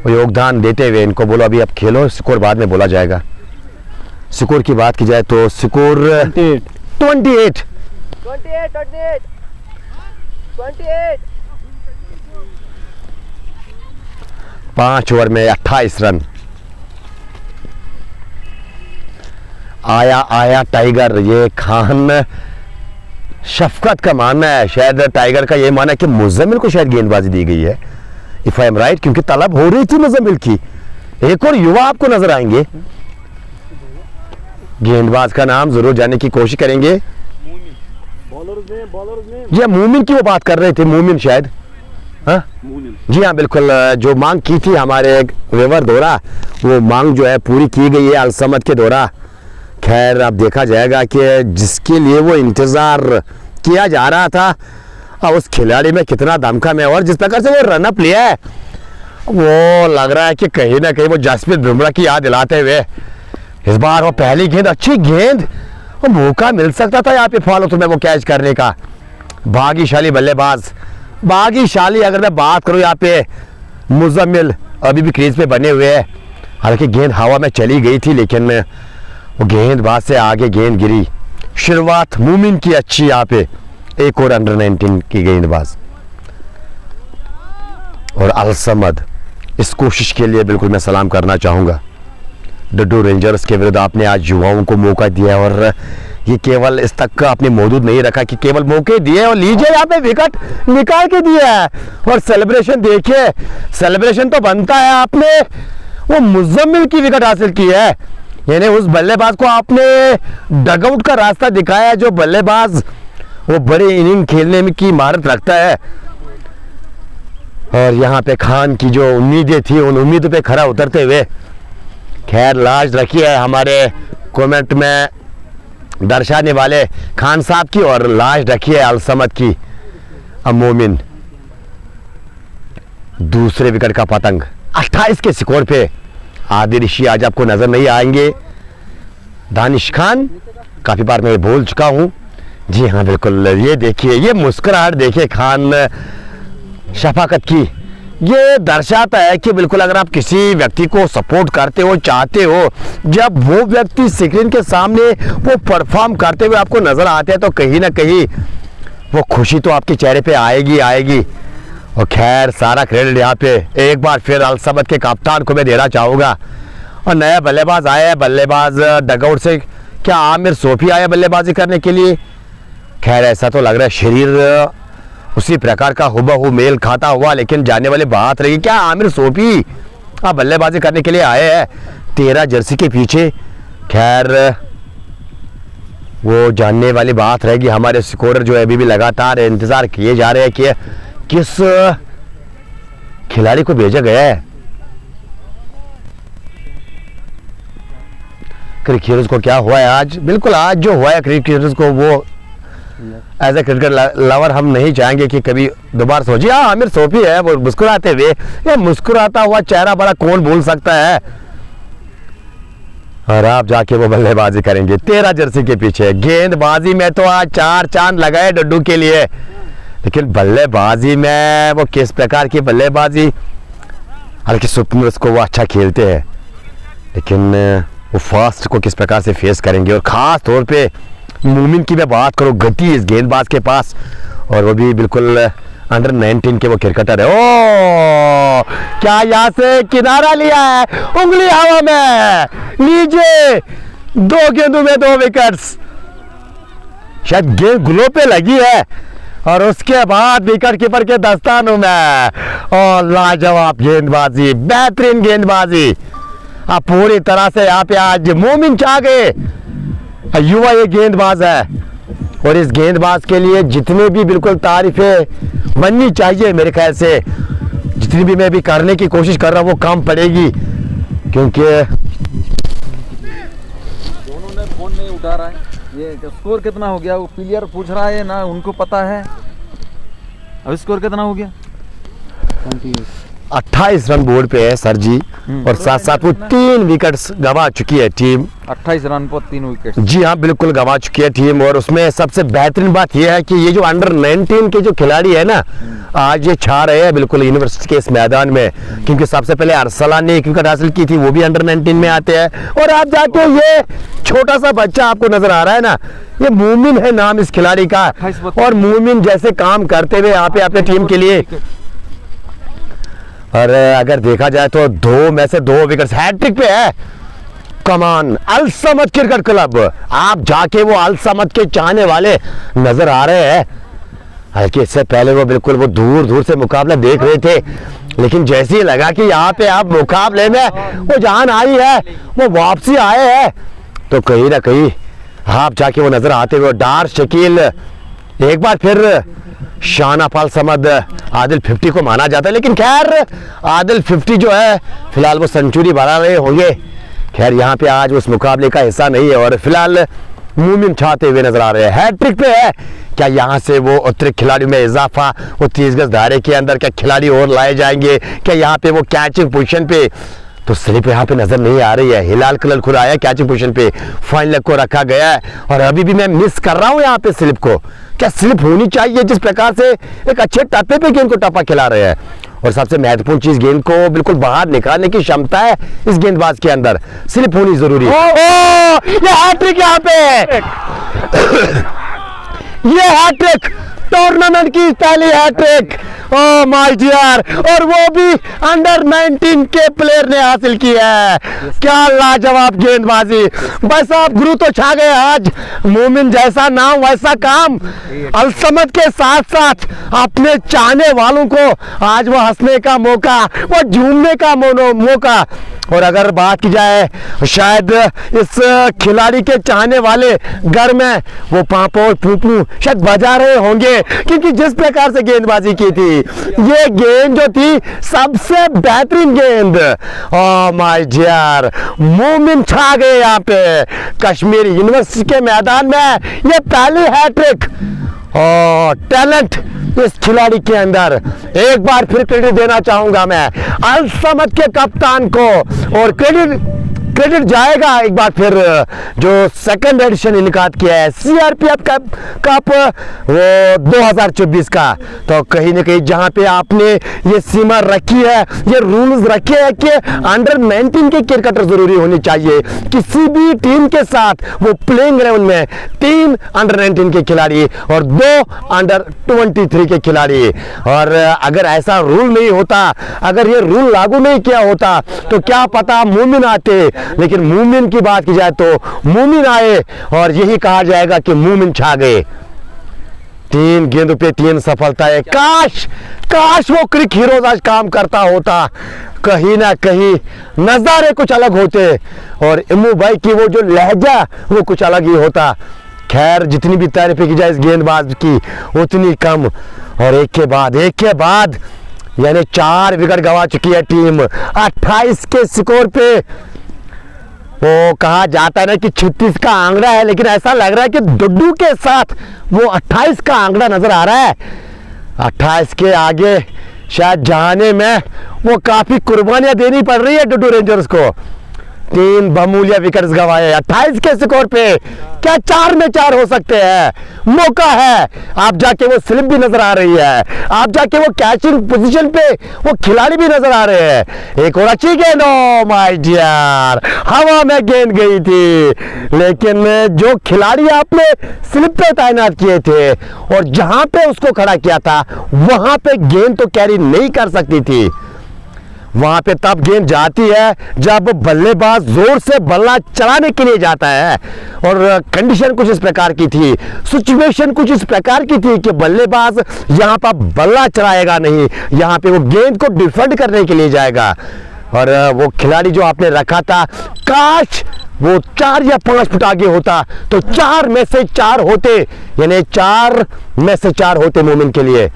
वो योगदान देते हुए इनको बोलो अभी अब खेलो, स्कोर बाद में बोला जाएगा। स्कोर की बात की जाए तो स्कोर 28 5 ओवर में 28 रन। आया टाइगर, ये खान शफकत का मानना है, शायद टाइगर का ये मानना है कि मुजम्मिल को शायद गेंदबाजी दी गई है, इफ आई एम राइट, क्योंकि तलब हो रही थी मुजम्मिल की। एक और युवा आपको नजर आएंगे, गेंदबाज का नाम जरूर जानने की कोशिश करेंगे। जी मोमिन की वो बात कर रहे थे, मोमिन शायद, हाँ जी हाँ बिल्कुल। जो मांग की थी हमारे वेवर द्वारा, वो मांग जो है पूरी की गई है अलसमद के द्वारा। खैर अब देखा जाएगा कि जिसके लिए वो इंतजार किया जा रहा था और उस खिलाड़ी में कितना दमखम है, और जिस प्रकार से वो रनअप लिया है वो लग रहा है कि कहीं ना कहीं वो जसप्रीत बुमराह की याद दिलाते हुए इस बार वो पहली गेंद, अच्छी गेंद, वो मौका मिल सकता था यहाँ पे फॉलो में वो कैच करने का। भाग्यशाली बल्लेबाज, भाग्यशाली अगर मैं बात करूँ यहाँ पे मुजम्मिल अभी भी क्रीज पे बने हुए हैं। हालांकि गेंद हवा में चली गई थी लेकिन वो गेंदबाज से आगे गेंद गिरी। शुरुआत मोमिन की अच्छी यहाँ पे, एक और अंडर 19 की गेंदबाज। और अलसमद, इस कोशिश के लिए बिल्कुल मैं सलाम करना चाहूँगा। डड्डू रेंजर्स के विरुद्ध आपने आज युवाओं को मौका दिया और ये केवल इस तक का आपने मौजूद नहीं रखा कि केवल मौके दिए और लीजिए यहाँ पे विकेट निकाल के दिया है। और सेलिब्रेशन देखिए, सेलिब्रेशन तो बनता है, आपने वो मुजम्मिल की विकेट हासिल की है, यानी उस बल्लेबाज को आपने डगआउट का रास्ता दिखाया है, जो बल्लेबाज वो बड़े इनिंग खेलने में की महारत रखता है। और यहाँ पे खान की जो उम्मीदें थी उन उम्मीदों पे खरा उतरते हुए खैर लाज रखी है हमारे कमेंट में दर्शाने वाले खान साहब की, और लाज रखी है अलसमद की। अब मोमिन दूसरे विकेट का पतंग 28 के स्कोर पे। आदि ऋषि आज आपको नजर नहीं आएंगे। दानिश खान, काफी बार मैं बोल चुका हूं, जी हाँ बिल्कुल। ये देखिए, ये मुस्कुराहट देखिए खान शफाकत की, ये दर्शाता है कि बिल्कुल अगर आप किसी व्यक्ति को सपोर्ट करते हो, चाहते हो, जब वो व्यक्ति स्क्रीन के सामने वो परफॉर्म करते हुए आपको नजर आते हैं तो कहीं ना कहीं वो खुशी तो आपके चेहरे पे आएगी आएगी। और खैर सारा क्रेडिट यहाँ पे एक बार फिर अलसमद के कप्तान को मैं देना चाहूँगा। और नया बल्लेबाज आया है, बल्लेबाज डगआउट से, क्या आमिर सोफी आया बल्लेबाजी करने के लिए? खैर ऐसा तो लग रहा है शरीर उसी प्रकार का हुबहू मेल खाता हुआ, लेकिन जानने वाली बात रही क्या आमिर सोफी बल्लेबाजी करने के लिए आए हैं 13 जर्सी के पीछे। खैर वो जानने वाली बात रहेगी। हमारे स्कोरर जो है अभी भी लगातार इंतजार किए जा रहे हैं कि किस खिलाड़ी को भेजा गया है। क्रिकेटर्स को क्या हुआ है आज? बिल्कुल आज जो हुआ है क्रिकेटर्स को, वो एज ए क्रिकेट लवर हम नहीं चाहेंगे कि कभी दोबारा सोचिए। हाँ आमिर सोफी है, वो मुस्कुराते हुए, ये मुस्कुराता हुआ चेहरा बड़ा कौन भूल सकता है। और आप जाके वो बल्लेबाजी करेंगे 13 जर्सी के पीछे। गेंदबाजी में तो आज 4 चांद लगाए डड्डू के लिए, लेकिन बल्लेबाजी में वो किस प्रकार की बल्लेबाजी, हालांकि सुपरमर्स को वो अच्छा खेलते हैं, लेकिन वो फास्ट को किस प्रकार से फेस करेंगे। और ख़ास तौर पे मोमिन की मैं बात करूँ, गति इस गेंदबाज के पास, और वो भी बिल्कुल अंडर 19 के वो क्रिकेटर है। ओ क्या यहाँ से किनारा लिया है, उंगली हवा में, लीजिए 2 गेंदों में 2 विकेट्स। शायद गेंद ग्लो पे लगी है, और उसके बाद विकेट कीपर के दस्तानों में और लाजवाब गेंदबाजी, बेहतरीन गेंदबाजी। अब पूरी तरह से यहाँ पे आज मोमिन छा गए। युवा ये गेंदबाज है और इस गेंदबाज के लिए जितनी भी बिल्कुल तारीफें बननी चाहिए, मेरे ख्याल से जितनी भी मैं भी करने की कोशिश कर रहा हूँ वो कम पड़ेगी, क्योंकि दोनों ने फोन नहीं उठा रहा है। ये स्कोर कितना हो गया वो प्लेयर पूछ रहा है ना, उनको पता है। अब स्कोर कितना हो गया? 28 रन बोर्ड पे है सर जी, और साथ साथ वो 3 विकेट्स गंवा चुकी है टीम। 28 रन पर 3 विकेट। जी हाँ, बिल्कुल गंवा चुकी है टीम। और उसमें सबसे बेहतरीन बात यह है कि ये जो अंडर 19 के जो खिलाड़ी है ना, आज ये छा रहे हैं बिल्कुल यूनिवर्सिटी के इस मैदान में, क्योंकि सबसे पहले अरसलान ने 1 विकेट हासिल की थी, वो भी अंडर 19 में आते हैं। और आप जाके ये छोटा सा बच्चा आपको नजर आ रहा है ना, ये मोमिन है नाम इस खिलाड़ी का, और मोमिन जैसे काम करते हुए यहाँ पे अपने टीम के लिए। और अगर देखा जाए तो 2 में से 2 विकेट हैट्रिक पे है। कमान अल समद क्रिकेट क्लब, आप जाके वो अल समद के चाहने वाले नजर आ रहे हैं। हालांकि इससे पहले वो बिल्कुल वो दूर दूर से मुकाबला देख रहे थे, लेकिन जैसे ही लगा कि यहाँ पे आप मुकाबले में वो जान आई है, वो वापसी आए हैं, तो कहीं ना कहीं आप जाके वो नजर आते हुए डार शकील एक बार फिर शानाफाल समद आदिल 50 को माना जाता है, लेकिन खैर आदिल 50 जो है फिलहाल वो सेंचुरी बना रहे होंगे। खैर यहाँ पे आज उस मुकाबले का हिस्सा नहीं है और फिलहाल मोमिन छाते हुए नजर आ रहे हैं। हैट्रिक पे है, क्या यहाँ से वो अतिरिक्त खिलाड़ी में इजाफा, वो 30 गज दायरे के अंदर क्या खिलाड़ी और लाए जाएंगे? क्या यहाँ पे वो कैचिंग पोजीशन पे तो स्लिप यहाँ पे नजर नहीं आ रही है। हिलाल कलर खुला है कैचिंग पोजीशन पे, फाइन लेग को रखा गया है और अभी भी मैं मिस कर रहा हूँ यहाँ पे स्लिप को। क्या स्लिप होनी चाहिए? जिस प्रकार से एक अच्छे टप्पे पे गेंद को टप्पा खिला रहे हैं, और सबसे महत्वपूर्ण चीज गेंद को बिल्कुल बाहर निकालने की क्षमता है इस गेंदबाज के अंदर, स्लिप होनी जरूरी है। ये हैट्रिक यहाँ पे ये हैट्रिक, टूर्नामेंट की पहली हैट्रिक, ओ माय डियर, और वो भी अंडर 19 के प्लेयर ने हासिल की है। क्या लाजवाब गेंदबाजी, भाई साहब गुरु तो छा गए आज। मोमिन जैसा नाम वैसा काम, अलसमद के साथ साथ अपने चाहने वालों को आज वो हंसने का मौका, वो झूमने का मौका। और अगर बात की जाए शायद इस खिलाड़ी के चाहने वाले घर में वो पापो पुपू शायद बजा रहे होंगे, क्योंकि जिस प्रकार से गेंदबाजी की थी, ये गेंद जो थी सबसे बेहतरीन गेंद। ओह माय डियर, मोमिन छा गए यहाँ पे कश्मीर यूनिवर्सिटी के मैदान में। ये पहली हैट्रिक और टैलेंट इस खिलाड़ी के अंदर। एक बार फिर क्रेडिट देना चाहूंगा मैं अल समद के कप्तान को, और क्रेडिट जाएगा एक बार फिर जो सेकंड एडिशन इनकाद किया है सीआरपीएफ कप वो 2024 का। तो कहीं ना कहीं जहां पे आपने ये सीमा रखी है, ये रूल्स रखे हैं कि अंडर 19 के क्रिकेटर जरूरी होने चाहिए किसी भी टीम के साथ, वो प्लेइंग 11 में 3 अंडर 19 के खिलाड़ी और 2 अंडर 23 के खिलाड़ी। और अगर ऐसा रूल नहीं होता, अगर ये रूल लागू नहीं किया होता, तो क्या पता मोमिन आते, लेकिन मोमिन की बात की जाए तो मोमिन आए और यही कहा जाएगा कि मोमिन छा गए। 3 गेंदों पे 3 सफलताएं। काश वो क्रिक हीरोज आज काम करता होता, कहीं ना कहीं नजारे कुछ अलग होते और इमू भाई की वो जो लहजा वो कुछ अलग ही होता। खैर जितनी भी तारीफें की जाए इस गेंदबाज की उतनी कम, और एक के बाद यानी 4 विकेट गंवा चुकी है टीम 28 के स्कोर पे। वो कहा जाता है ना कि 36 का आंकड़ा है, लेकिन ऐसा लग रहा है कि डुड्डू के साथ वो 28 का आंकड़ा नजर आ रहा है। 28 के आगे शायद जाने में वो काफी कुर्बानियां देनी पड़ रही है डुड्डू रेंजर्स को। 3 बमूलिया विकेट्स गंवाए 28 के स्कोर पे। क्या 4 में 4 हो सकते हैं? मौका है। आप जाके वो स्लिप भी नजर आ रही है, आप जाके वो कैचिंग पोजीशन पे वो खिलाड़ी भी नजर आ रहे हैं। एक और अच्छी गेंद, ओ माय डियर, हवा में गेंद गई थी, लेकिन जो खिलाड़ी आपने स्लिप पे तैनात किए थे और जहां पे उसको खड़ा किया था वहां पे गेंद तो कैरी नहीं कर सकती थी। वहां पे तब गेंद जाती है जब बल्लेबाज जोर से बल्ला चलाने के लिए जाता है। और कंडीशन कुछ इस प्रकार की थी, सिचुएशन कुछ इस प्रकार की थी कि बल्लेबाज यहां पर बल्ला चलाएगा नहीं, यहां पे वो गेंद को डिफेंड करने के लिए जाएगा। और वो खिलाड़ी जो आपने रखा था, काश वो 4 या 5 फुट आगे होता तो 4 में से 4 होते, यानी 4 में से 4 होते मोमिन के लिए।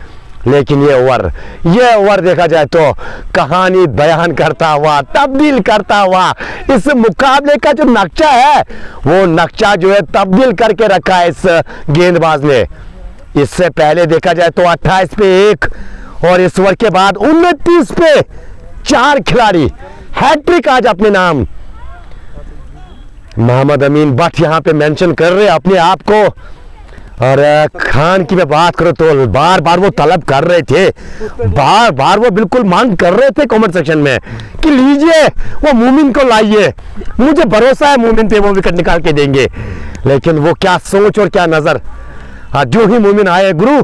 लेकिन ये ओवर देखा जाए तो कहानी बयान करता हुआ, तब्दील करता हुआ, इस मुकाबले का जो नक्शा है वो नक्शा जो है तब्दील करके रखा है इस गेंदबाज ने। इससे पहले देखा जाए तो 28 पे 1 और इस ओवर के बाद 29 पे 4 खिलाड़ी, हैट्रिक आज अपने नाम। मोहम्मद अमीन भट्ट यहाँ पे मेंशन कर रहे अपने आप को। और खान की मैं बात करूं तो बार बार वो तलब कर रहे थे, बार बार वो बिल्कुल मांग कर रहे थे कमेंट सेक्शन में कि लीजिए वो मोमिन को लाइए, मुझे भरोसा है मोमिन पे वो विकेट निकाल के देंगे। लेकिन वो क्या सोच और क्या नजर, जो ही मोमिन आए गुरु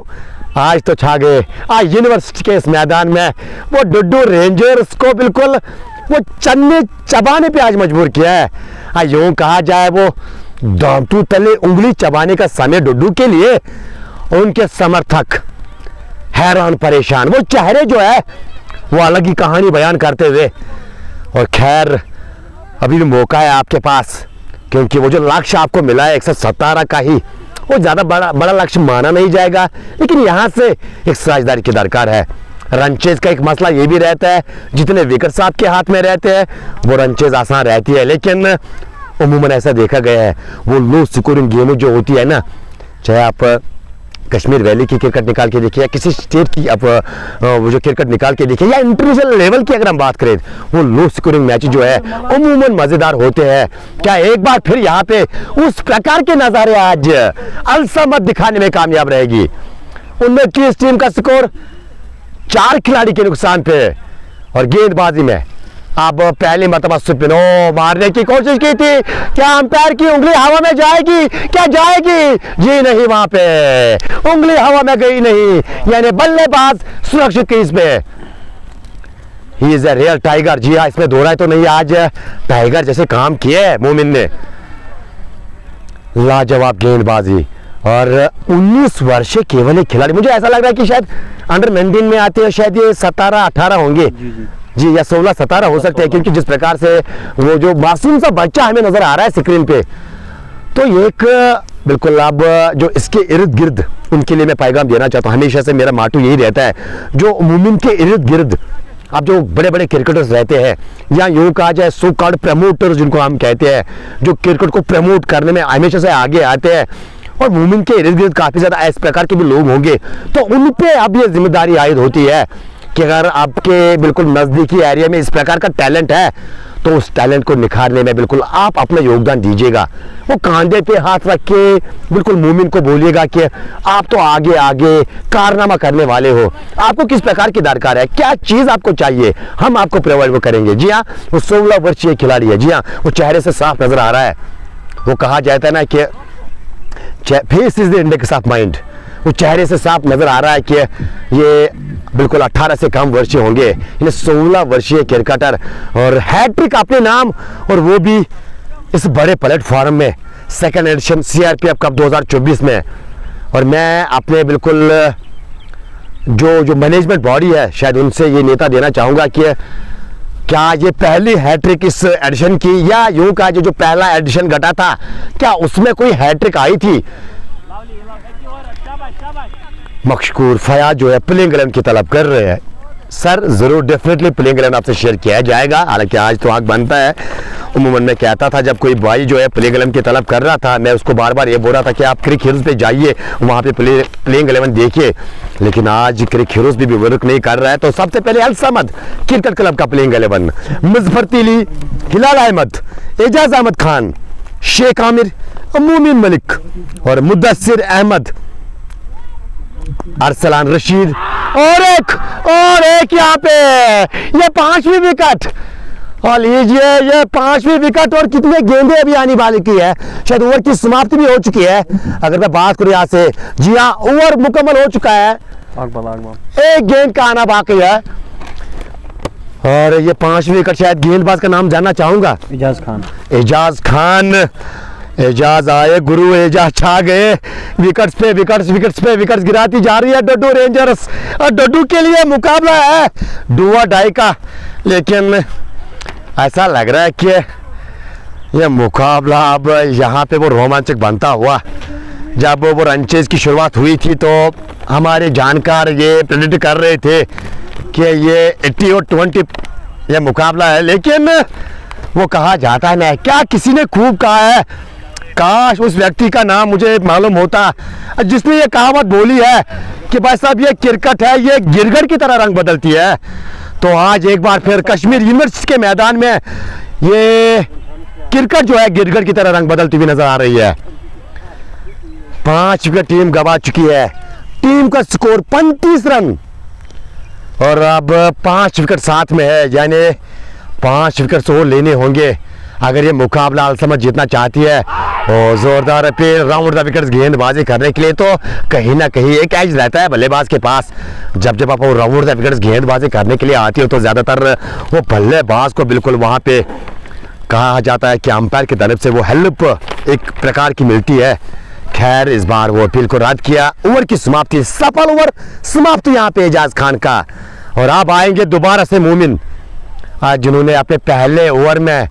आज तो छा गए। आज यूनिवर्सिटी के इस मैदान में वो डुड्डू रेंजर्स को बिल्कुल वो चन्ने चबाने पे आज मजबूर किया है। यूं कहा जाए वो दांतू तले उंगली चबाने का समय डुड्डू के लिए। उनके समर्थक हैरान परेशान, वो चेहरे जो है वो अलग ही कहानी बयान करते हुए। और खैर अभी भी मौका है आपके पास, क्योंकि वो जो लक्ष्य आपको मिला है 117 का ही, वो ज़्यादा बड़ा लक्ष्य माना नहीं जाएगा। लेकिन यहाँ से एक साझेदारी की दरकार है। रनचेज का एक मसला ये भी रहता है, जितने विकेट्स आपके हाथ में रहते हैं वो रनचेज आसान रहती है। लेकिन उमूमन ऐसा देखा गया है वो लो स्कोरिंग गेमें जो होती है ना, चाहे आप कश्मीर वैली की क्रिकेट निकाल के देखिए या किसी स्टेट की आप वो जो क्रिकेट निकाल के देखिए या इंटरनेशनल लेवल की अगर हम बात करें, वो लो स्कोरिंग मैच जो है उमूमन मजेदार होते हैं। क्या एक बार फिर यहाँ पे उस प्रकार के नजारे आज अल समद दिखाने में कामयाब रहेगी? 29 टीम का स्कोर 4 खिलाड़ी के नुकसान पे। और गेंदबाजी में अब पहली मरतबा स्पिन मारने की कोशिश की थी, क्या अंपायर की उंगली हवा में जाएगी? क्या जाएगी? जी नहीं, वहां पे उंगली हवा में गई नहीं, यानी बल्लेबाज सुरक्षित क्रीज पे। He is a real tiger. जी हाँ, इसमें दो राय तो नहीं, आज टाइगर जैसे काम किए है मोमिन ने। लाजवाब गेंदबाजी। और 19 वर्षीय केवल एक खिलाड़ी, मुझे ऐसा लग रहा है कि शायद अंडर 19 में आते हैं, शायद ये 17-18 होंगे जी, या 16-17 हो सकते हैं, क्योंकि जिस प्रकार से वो जो मासूम सा बच्चा हमें नजर आ रहा है स्क्रीन पे, तो एक बिल्कुल अब जो इसके इर्द गिर्द उनके लिए मैं पैगाम देना चाहता हूँ। हमेशा से मेरा माटू यही रहता है, जो मोमिन के इर्द गिर्द अब जो बड़े बड़े क्रिकेटर्स रहते हैं, या यूँ कहा जाए सो कॉल्ड प्रमोटर्स जिनको हम कहते हैं, जो क्रिकेट को प्रमोट करने में हमेशा से आगे आते हैं, और मोमिन के इर्द गिर्द काफी ज्यादा इस प्रकार के भी लोग होंगे, तो उन पे अब ये जिम्मेदारी आयद होती है कि अगर आपके बिल्कुल नजदीकी एरिया में इस प्रकार का टैलेंट है तो उस टैलेंट को निखारने में बिल्कुल आप अपना योगदान दीजिएगा। वो कांधे पे हाथ रख के बिल्कुल मोमिन को बोलिएगा कि आप तो आगे आगे कारनामा करने वाले हो, आपको किस प्रकार की दरकार है, क्या चीज आपको चाहिए, हम आपको प्रोवाइड वो करेंगे। जी हाँ, वो 16 वर्षीय खिलाड़ी है। जी हाँ, वो चेहरे से साफ नजर आ रहा है। वो कहा जाता है ना कि face is the index of mind. वो चेहरे से साफ नजर आ रहा है कि ये बिल्कुल 18 से कम वर्षीय होंगे, यानी 16 वर्षीय क्रिकेटर, और हैट्रिक अपने नाम, और वो भी इस बड़े प्लेटफॉर्म में, सेकंड एडिशन सीआरपीएफ कप 2024 में। और मैं अपने बिल्कुल जो मैनेजमेंट बॉडी है, शायद उनसे ये नेता देना चाहूँगा कि क्या ये पहली हैट्रिक इस एडिशन की, या यूँ कहा जो पहला एडिशन घटा था, क्या उसमें कोई हैट्रिक आई थी? मशकूर फयाज जो है प्लेइंग 11 की तलब कर रहे हैं। सर ज़रूर डेफिनेटली प्लेइंग 11 आपसे शेयर किया जाएगा, हालांकि आज तो आँख बनता है। उमूमन मैं कहता था जब कोई भाई जो है प्लेइंग 11 की तलब कर रहा था, मैं उसको बार बार ये बोल रहा था कि आप क्रिक हीरोज़ पे जाइए, वहाँ पे प्लेइंग 11 देखिए। लेकिन आज क्रिक हीरोज़ भी वर्क नहीं कर रहा है। तो सबसे पहले अल समद क्रिकेट क्लब का प्लेइंग 11, मुजफ्फरतीली, हिलाल अहमद, एजाज अहमद खान, शेख आमिर, मोमिन मलिक और मुदस्सिर अहमद, अरसलान रशीद, और एक यहाँ पे ये 5वीं विकेट। और लीजिए ये 5वीं विकेट, और कितने गेंदे अभी आने वाली की है, शायद ओवर की समाप्ति भी हो चुकी है। अगर मैं बात करूँ यहाँ से, जी हाँ, ओवर मुकम्मल हो चुका है, एक गेंद का आना बाकी है। और ये 5वीं विकेट शायद गेंदबाज का नाम जानना चाहूंगा। एजाज खान। एजाज खान। एजाज आए, गुरु एजाज छा गए। विकेट्स पे विकेट्स गिराती जा रही है डड्डू रेंजर्स। और डड्डू के लिए मुकाबला है डू और डाई का, लेकिन ऐसा लग रहा है कि ये मुकाबला अब यहाँ पे वो रोमांचक बनता हुआ। जब वो रन चेज की शुरुआत हुई थी तो हमारे जानकार ये प्रेडिक्ट कर रहे थे कि ये 80 और 20 ये मुकाबला है, लेकिन वो कहा जाता है ना, क्या किसी ने खूब कहा है, काश उस व्यक्ति का नाम मुझे मालूम होता जिसने ये कहावत बोली है कि भाई साहब ये क्रिकेट है, ये गिरगिट की तरह रंग बदलती है। तो आज एक बार फिर कश्मीर यूनिवर्सिटी के मैदान में ये क्रिकेट जो है गिरगिट की तरह रंग बदलती हुई नजर आ रही है। 5 विकेट टीम गवा चुकी है। टीम का स्कोर 35 रन और अब 5 विकेट साथ में है, यानी 5 विकेट और लेने होंगे अगर ये मुकाबला अलसमत जीतना चाहती है। और जोरदार अपील राउंड द विकेट्स गेंदबाजी करने के लिए तो कहीं ना कहीं एक एज रहता है बल्लेबाज के पास। जब आप राउंड द विकेट्स गेंदबाजी करने के लिए आती हो तो ज़्यादातर वो बल्लेबाज को बिल्कुल वहाँ पे कहा जाता है कि अंपायर की तरफ से वो हेल्प एक प्रकार की मिलती है। खैर इस बार वो अपील को रद्द किया। ओवर की समाप्ति, सफल ओवर समाप्ति यहाँ पे एजाज खान का। और अब आएंगे दोबारा से मोमिन, आज जिन्होंने अपने पहले ओवर में,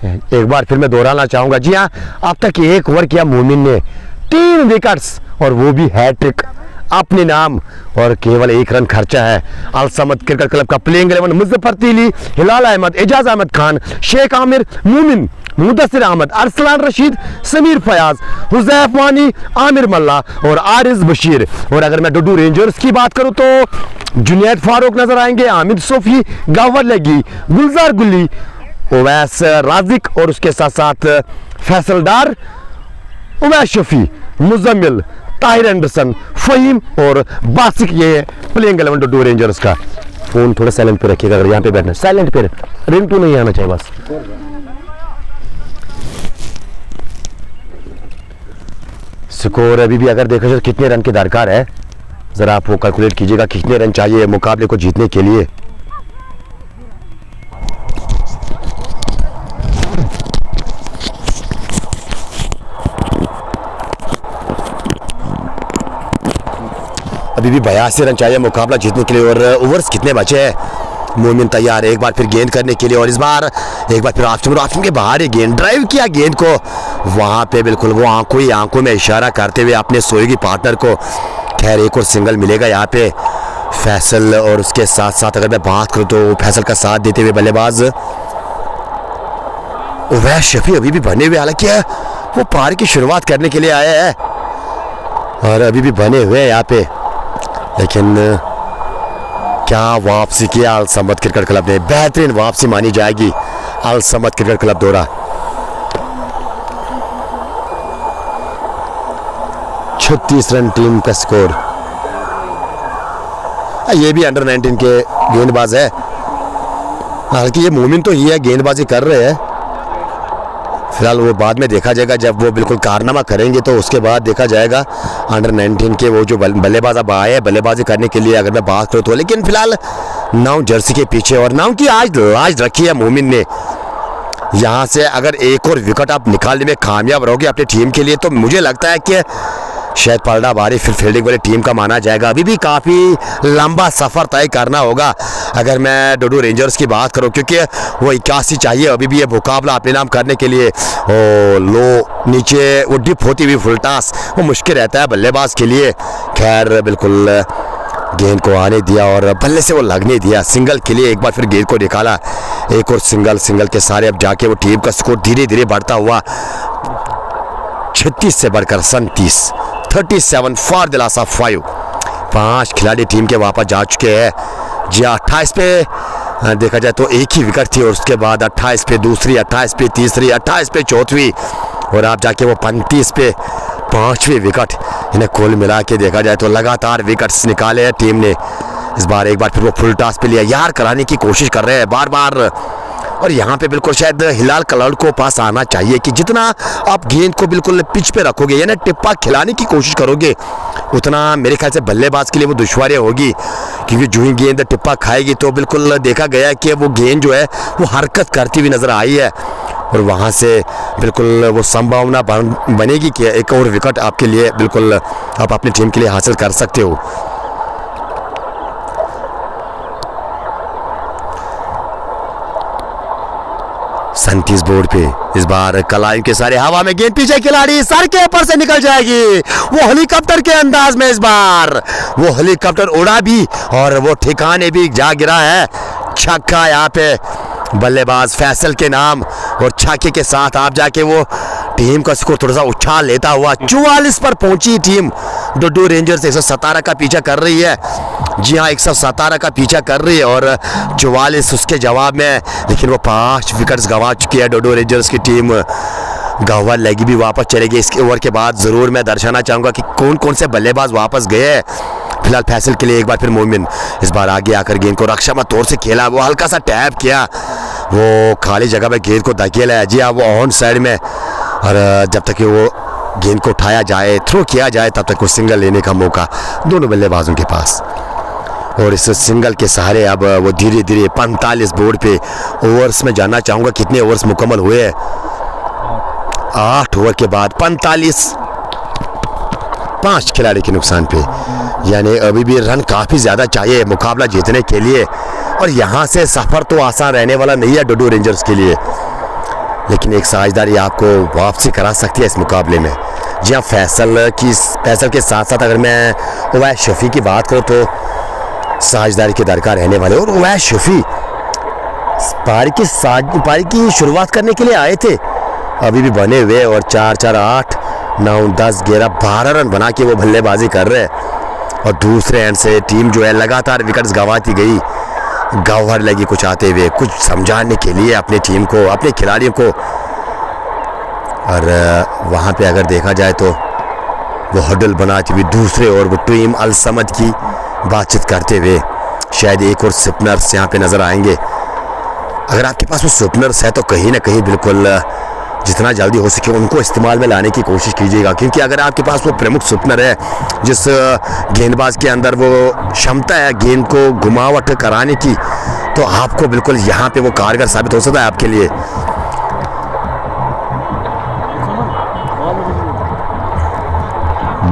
एक बार फिर मैं दोहराना चाहूंगा, जी हाँ, अब तक 1 ओवर किया मोमिन ने, 3 विकेट्स और वो भी हैट्रिक अपने नाम, और केवल 1 रन खर्चा है। अल समद क्रिकेट क्लब का प्लेइंग 11 मुजफ्फर तीली, हिलाल अहमद, एजाज अहमद खान, शेख आमिर, मोमिन, मुदस्सिर अहमद, अरसलान रशीद, समीर फयाज, हुजैफ वानी, आमिर मल्ला और आरिज बशीर। और अगर मैं डुडू रेंजर्स की बात करूं तो जुनैद फारूक नजर आएंगे, आमिद सोफी, गावर लगी, गुलजार गुल्ली, उवैस राजिक और उसके साथ साथ फैसल डार, उवैस शफी, मुजम्मिल, ताहिर एंडरसन, फहीम और बासिक। ये प्लेइंग 11 डुडू रेंजर्स का। फोन थोड़ा साइलेंट पे रखिएगा, अगर यहाँ पे बैठना साइलेंट पे, रिंग तो नहीं आना चाहिए बस। स्कोर अभी भी अगर देखा जाए कितने रन की दरकार है, जरा आप वो कैलकुलेट कीजिएगा कितने रन चाहिए मुकाबले को जीतने के लिए। अभी भी 82 रन चाहिए मुकाबला जीतने के लिए। और ओवर्स कितने बचे हैं। मोमिन तैयार है एक बार फिर गेंद करने के लिए, और इस बार एक बार फिर ऑप्शन के बाहर ही गेंद ड्राइव किया, गेंद को वहां पे बिल्कुल वो आंखों में इशारा करते हुए अपने सोएगी पार्टनर को। खैर एक और सिंगल मिलेगा यहाँ पे फैसल, और उसके साथ साथ अगर मैं बात करूँ तो फैसल का साथ देते हुए बल्लेबाज उवैस शफी अभी भी बने हुए, हालांकि वो पार की शुरुआत करने के लिए आया है और अभी भी बने हुए हैं यहाँ पे। लेकिन क्या वापसी किया अल समद क्रिकेट क्लब ने, बेहतरीन वापसी मानी जाएगी अल समद क्रिकेट क्लब द्वारा। 36 रन टीम का स्कोर। ये भी अंडर 19 के गेंदबाज है, हालांकि ये मोमिन तो ये है गेंदबाजी कर रहे हैं फिलहाल, वो बाद में देखा जाएगा जब वो बिल्कुल कारनामा करेंगे तो उसके बाद देखा जाएगा अंडर 19 के वो जो बल्लेबाज अब आए हैं बल्लेबाजी करने के लिए अगर मैं बात करूँ तो। लेकिन फिलहाल 9 जर्सी के पीछे, और 9 की आज लाज रखी है मोमिन ने। यहाँ से अगर एक और विकेट आप निकालने में कामयाब रहोगे अपनी टीम के लिए तो मुझे लगता है कि शायद पलड़ा बारी फिर फील्डिंग वाली टीम का माना जाएगा। अभी भी काफ़ी लंबा सफ़र तय करना होगा अगर मैं डुडू रेंजर्स की बात करूं, क्योंकि वो 81 चाहिए अभी भी ये मुकाबला अपने नाम करने के लिए। लो नीचे वो डिप होती हुई फुल टॉस वो मुश्किल रहता है बल्लेबाज के लिए। खैर बिल्कुल गेंद को आने दिया और बल्ले से वो लगने दिया, सिंगल के लिए एक बार फिर गेंद को निकाला, एक और सिंगल के सारे अब जाके वो टीम का स्कोर धीरे धीरे बढ़ता हुआ 36 से बढ़कर 37, 37 फॉर द लॉस ऑफ 5। 5 खिलाड़ी टीम के वापस जा चुके हैं जी। 28 पे देखा जाए तो एक ही विकेट थी और उसके बाद 28 पे दूसरी, 28 पे तीसरी, 28 पे चौथी और आप जाके वो 35 पे 5वीं विकेट। इन्हें कुल मिला के देखा जाए तो लगातार विकेट्स निकाले हैं टीम ने। इस बार एक बार फिर वो फुल टॉस पे लिया, यार कराने की कोशिश कर रहे हैं बार बार। और यहाँ पे बिल्कुल शायद हिलाल कलर को पास आना चाहिए कि जितना आप गेंद को बिल्कुल पिच पे रखोगे यानी टिप्पा खिलाने की कोशिश करोगे उतना मेरे ख्याल से बल्लेबाज के लिए वो दुश्वारी होगी, क्योंकि जो ही गेंद टिप्पा खाएगी तो बिल्कुल देखा गया कि वो गेंद जो है वो हरकत करती हुई नज़र आई है, और वहाँ से बिल्कुल वो संभावना बनेगी कि एक और विकेट आपके लिए बिल्कुल आप अपनी टीम के लिए हासिल कर सकते हो। सैंतीस बोर्ड पे इस बार कलाइन के सारे हवा में गेंद, पीछे खिलाड़ी सर के ऊपर से निकल जाएगी, वो हेलीकॉप्टर के अंदाज में इस बार वो हेलीकॉप्टर उड़ा भी और वो ठिकाने भी जा गिरा है। छक्का यहाँ पे बल्लेबाज फैसल के नाम, और छक्के के साथ आप जाके वो टीम का स्कोर थोड़ा सा उछाल लेता हुआ 44 पर पहुंची टीम। डोडो रेंजर्स 117 का पीछा कर रही है, जी हाँ 117 का पीछा कर रही है, और 44 उसके जवाब में, लेकिन वो 5 विकेट्स गंवा चुकी है डोडो रेंजर्स की टीम। गंवा लेगी भी वापस चलेगी। इसके ओवर के बाद ज़रूर मैं दर्शाना चाहूँगा कि कौन कौन से बल्लेबाज वापस गए। फिलहाल फैसल के लिए एक बार फिर मोमिन इस बार आगे आकर गेंद को रक्षात्मक तौर से खेला, वो हल्का सा टैप किया, वो खाली जगह पे गेंद को धकेला है, जी हाँ वो ऑन साइड में, और जब तक कि वो गेंद को उठाया जाए, थ्रो किया जाए, तब तक वो सिंगल लेने का मौका दोनों बल्लेबाजों के पास। और इस सिंगल के सहारे अब वो धीरे धीरे 45 बोर्ड पे ओवर्स में जानना चाहूँगा कितने ओवर्स मुकम्मल हुए हैं। 8 ओवर के बाद 45, 5 खिलाड़ी के नुकसान पे, यानी अभी भी रन काफ़ी ज़्यादा चाहिए मुकाबला जीतने के लिए, और यहाँ से सफ़र तो आसान रहने वाला नहीं है डोडो रेंजर्स के लिए, लेकिन एक साझेदारी आपको वापसी करा सकती है इस मुकाबले में। जी हाँ फैसल के साथ साथ अगर मैं उवैस शफी की बात करूँ तो साझेदारी के दरकार रहने वाले, और उवैस शफी पारी की शुरुआत करने के लिए आए थे, अभी भी बने हुए, और 4-4, 8, 9, 10, 11, 12 रन बना के वो बल्लेबाजी कर रहे हैं। और दूसरे एंड से टीम जो है लगातार विकेट्स गंवाती गई, गंवार लगी कुछ आते हुए, कुछ समझाने के लिए अपनी टीम को, अपने खिलाड़ियों को। और वहाँ पे अगर देखा जाए तो वो हडल बनाती हुई दूसरे और वो टीम अल समद की बातचीत करते हुए, शायद एक और स्पिनर्स यहाँ पे नज़र आएंगे। अगर आपके पास वो स्पिनर्स है तो कहीं ना कहीं बिल्कुल जितना जल्दी हो सके उनको इस्तेमाल में लाने की कोशिश कीजिएगा, क्योंकि अगर आपके पास वो प्रमुख स्पिनर है जिस गेंदबाज के अंदर वो क्षमता है गेंद को घुमावट कराने की, तो आपको बिल्कुल यहाँ पे वो कारगर साबित हो सकता है आपके लिए।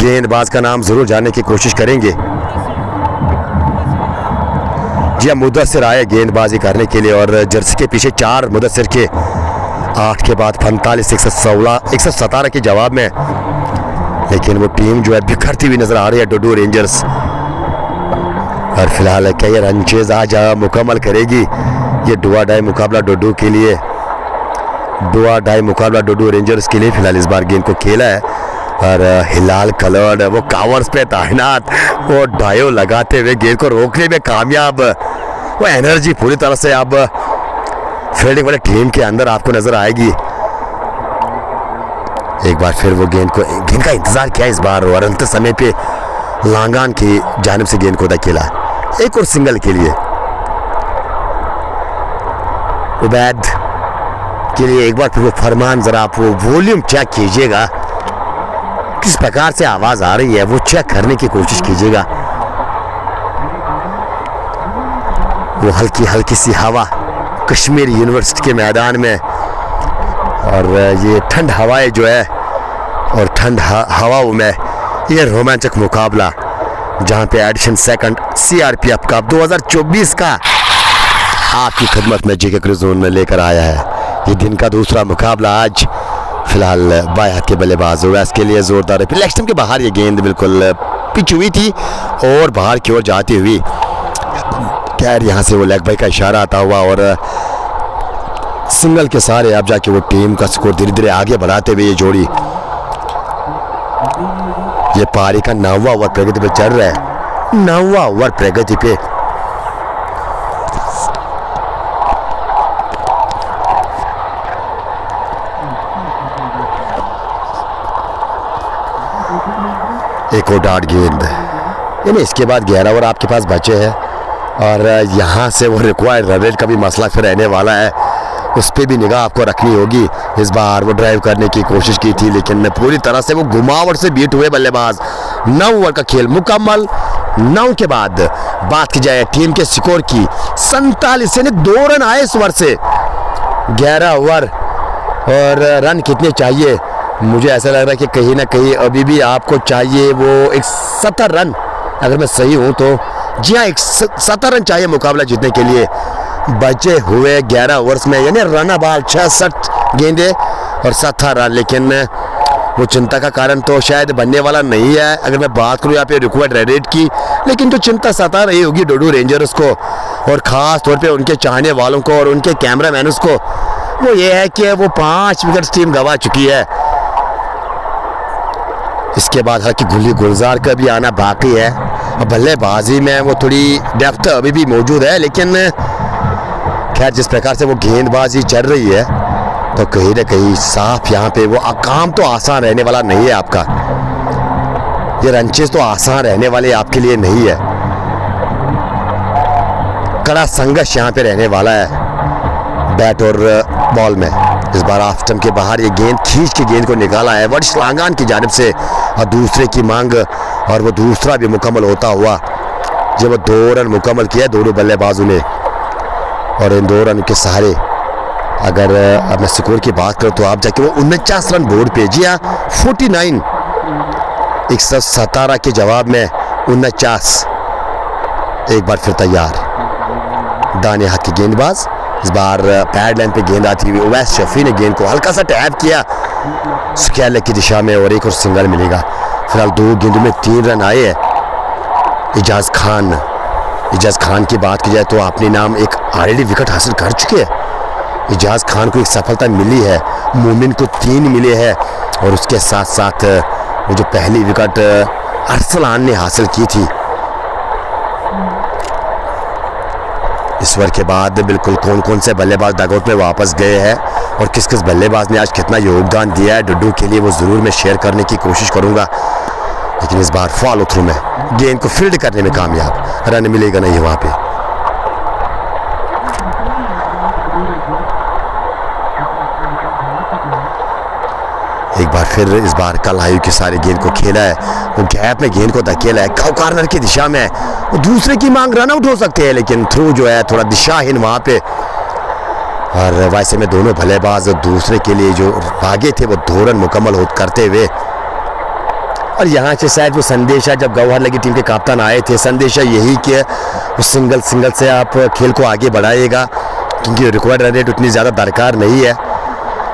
गेंदबाज का नाम जरूर जानने की कोशिश करेंगे। जी मुदस्सिर आए गेंदबाजी करने के लिए, और जर्सी के पीछे 4 मुदस्सिर के 8 के बाद 45, 116, 117 के जवाब में, लेकिन वो टीम जो है बिखरती हुई नजर आ रही है डोडो रेंजर्स। और फिलहाल क्या ये रनचेज आज मुकम्मल करेगी? ये डुआ डाई मुकाबला डोडो के लिए, डुआ डाई मुकाबला डोडो रेंजर्स के लिए फिलहाल इस बार गेंद को खेला है, और हिलाल कलर्ड वो कावर्स पे तैनात, वो डायो लगाते हुए गेंद को रोकने में कामयाब, वो एनर्जी पूरी तरह से अब फील्डिंग वाले टीम के अंदर आपको नजर आएगी। एक बार फिर वो गेंद का इंतजार किया इस बार, और अंत समय पे लांगान की जानिब से गेंद को धकेला, एक और सिंगल के लिए। उबैद के लिए एक बार फिर वो फरमान, जरा आप वो वॉल्यूम चेक कीजिएगा, किस प्रकार से आवाज आ रही है वो चेक करने की कोशिश कीजिएगा। वो हल्की हल्की सी हवा कश्मीर यूनिवर्सिटी के मैदान में, और ये ठंड हवाएं जो है, और ठंड हवाओं में ये रोमांचक मुकाबला, जहां पे एडिशन सेकंड CRPF कप 2024 का आपकी खिदमत में JK क्रिकेट में लेकर आया है। ये दिन का दूसरा मुकाबला आज फिलहाल बाएं हाथ के बल्लेबाज उवैस के लिए जोरदार है। लेग स्टंप के बाहर ये गेंद बिल्कुल पिच हुई थी और बाहर की ओर जाती हुई, खैर यहाँ से वो लेग बाई का इशारा आता हुआ, और सिंगल के सहारे अब जाके वो टीम का स्कोर धीरे धीरे आगे बढ़ाते हुए ये जोड़ी, ये पारी का 9वां ओवर प्रगति पे चल रहा है, 9वां ओवर प्रगति पे। एक और डार्ट गेंद, यानी इसके बाद 11 ओवर आपके पास बचे हैं, और यहाँ से वो रिक्वायर्ड रन रेट का भी मसला फिर रहने वाला है, उस पर भी निगाह आपको रखनी होगी। इस बार वो ड्राइव करने की कोशिश की थी, लेकिन पूरी तरह से वो घुमावट से बीट हुए बल्लेबाज। 9 ओवर का खेल मुकम्मल, 9 के बाद बात की जाए टीम के स्कोर की, 47 यानी 2 रन आए इस ओवर से, 11 ओवर। और रन कितने चाहिए? मुझे ऐसा लग रहा है कि कहीं ना कहीं अभी भी आपको चाहिए वो एक 70 रन, अगर मैं सही हूँ तो। जी हाँ, एक 70 रन चाहिए मुकाबला जीतने के लिए बचे हुए 11 ओवर्स में, यानी रन बॉल 66 गेंदे और 70 रन। लेकिन वो चिंता का कारण तो शायद बनने वाला नहीं है अगर मैं बात करूँ यहाँ पे रिक्वायर्ड रन रेट की। लेकिन जो चिंता सता रही होगी डोडो रेंजर्स को और ख़ास तौर पे उनके चाहने वालों को और उनके कैमरा मैनों को, वो ये है कि वो 5 विकेट टीम गंवा चुकी है। इसके बाद हालांकि गुलजार का भी आना बाकी है और बल्लेबाजी में वो थोड़ी डेप्थ अभी भी मौजूद है। लेकिन खैर जिस प्रकार से वो गेंदबाजी चल रही है तो कहीं ना कहीं साफ यहाँ पे वो काम तो आसान रहने वाला नहीं है आपका। ये रनचेज तो आसान रहने वाले आपके लिए नहीं है, कड़ा संघर्ष यहाँ पे रहने वाला है बैट और बॉल में। इस बार ऑफ स्टंप के बाहर ये गेंद खींच के गेंद को निकाला है वर्ष लांगान की जानिब से और दूसरे की मांग, और वो दूसरा भी मुकम्मल होता हुआ जब वो 2 रन मुकम्मल किया दोनों बल्लेबाजों ने। और इन 2 रन के सहारे अगर अब मैं स्कोर की बात करूँ तो आप जाके वो 49 रन बोर्ड पे, जी हाँ 49, 117 के जवाब में 49। एक बार फिर तैयार दाने हाथ की गेंदबाज, इस बार पैड लाइन पे गेंद आती हुई उवैस शफी ने गेंद को हल्का सा टैप किया स्क्वायर की दिशा में और एक और सिंगल मिलेगा। फिलहाल 2 गेंदों में 3 रन आए हैं। इजाज खान की बात की जाए तो अपने नाम एक ऑलरेडी विकेट हासिल कर चुके हैं। इजाज खान को एक सफलता मिली है, मोमिन को 3 मिले हैं और उसके साथ साथ वो जो पहली विकेट अरसलान ने हासिल की थी। इस ओवर के बाद बिल्कुल कौन कौन से बल्लेबाज डगआउट में वापस गए हैं और किस किस बल्लेबाज ने आज कितना योगदान दिया है डुड्डू के लिए, वो ज़रूर मैं शेयर करने की कोशिश करूंगा। लेकिन इस बार फॉलो थ्रू में गेंद को फील्ड करने में कामयाब, रन मिलेगा नहीं वहाँ पे। एक बार फिर इस बार कल आयु के सारे गेंद को खेला है, वो गैप में गेंद को धकेला है कॉर्नर की दिशा में, वो दूसरे की मांग रन आउट हो सकते हैं लेकिन थ्रू जो है थोड़ा दिशाहीन वहाँ पे। और वैसे में दोनों बल्लेबाज दूसरे के लिए जो भागे थे वो 2 रन मुकम्मल करते हुए। और यहाँ से शायद वो संदेशा जब गौहर लगी टीम के कप्तान आए थे, संदेशा यही कि वो सिंगल से आप खेल को आगे बढ़ाइएगा क्योंकि रिक्वायर्ड रन रेट उतनी ज़्यादा दरकार नहीं है,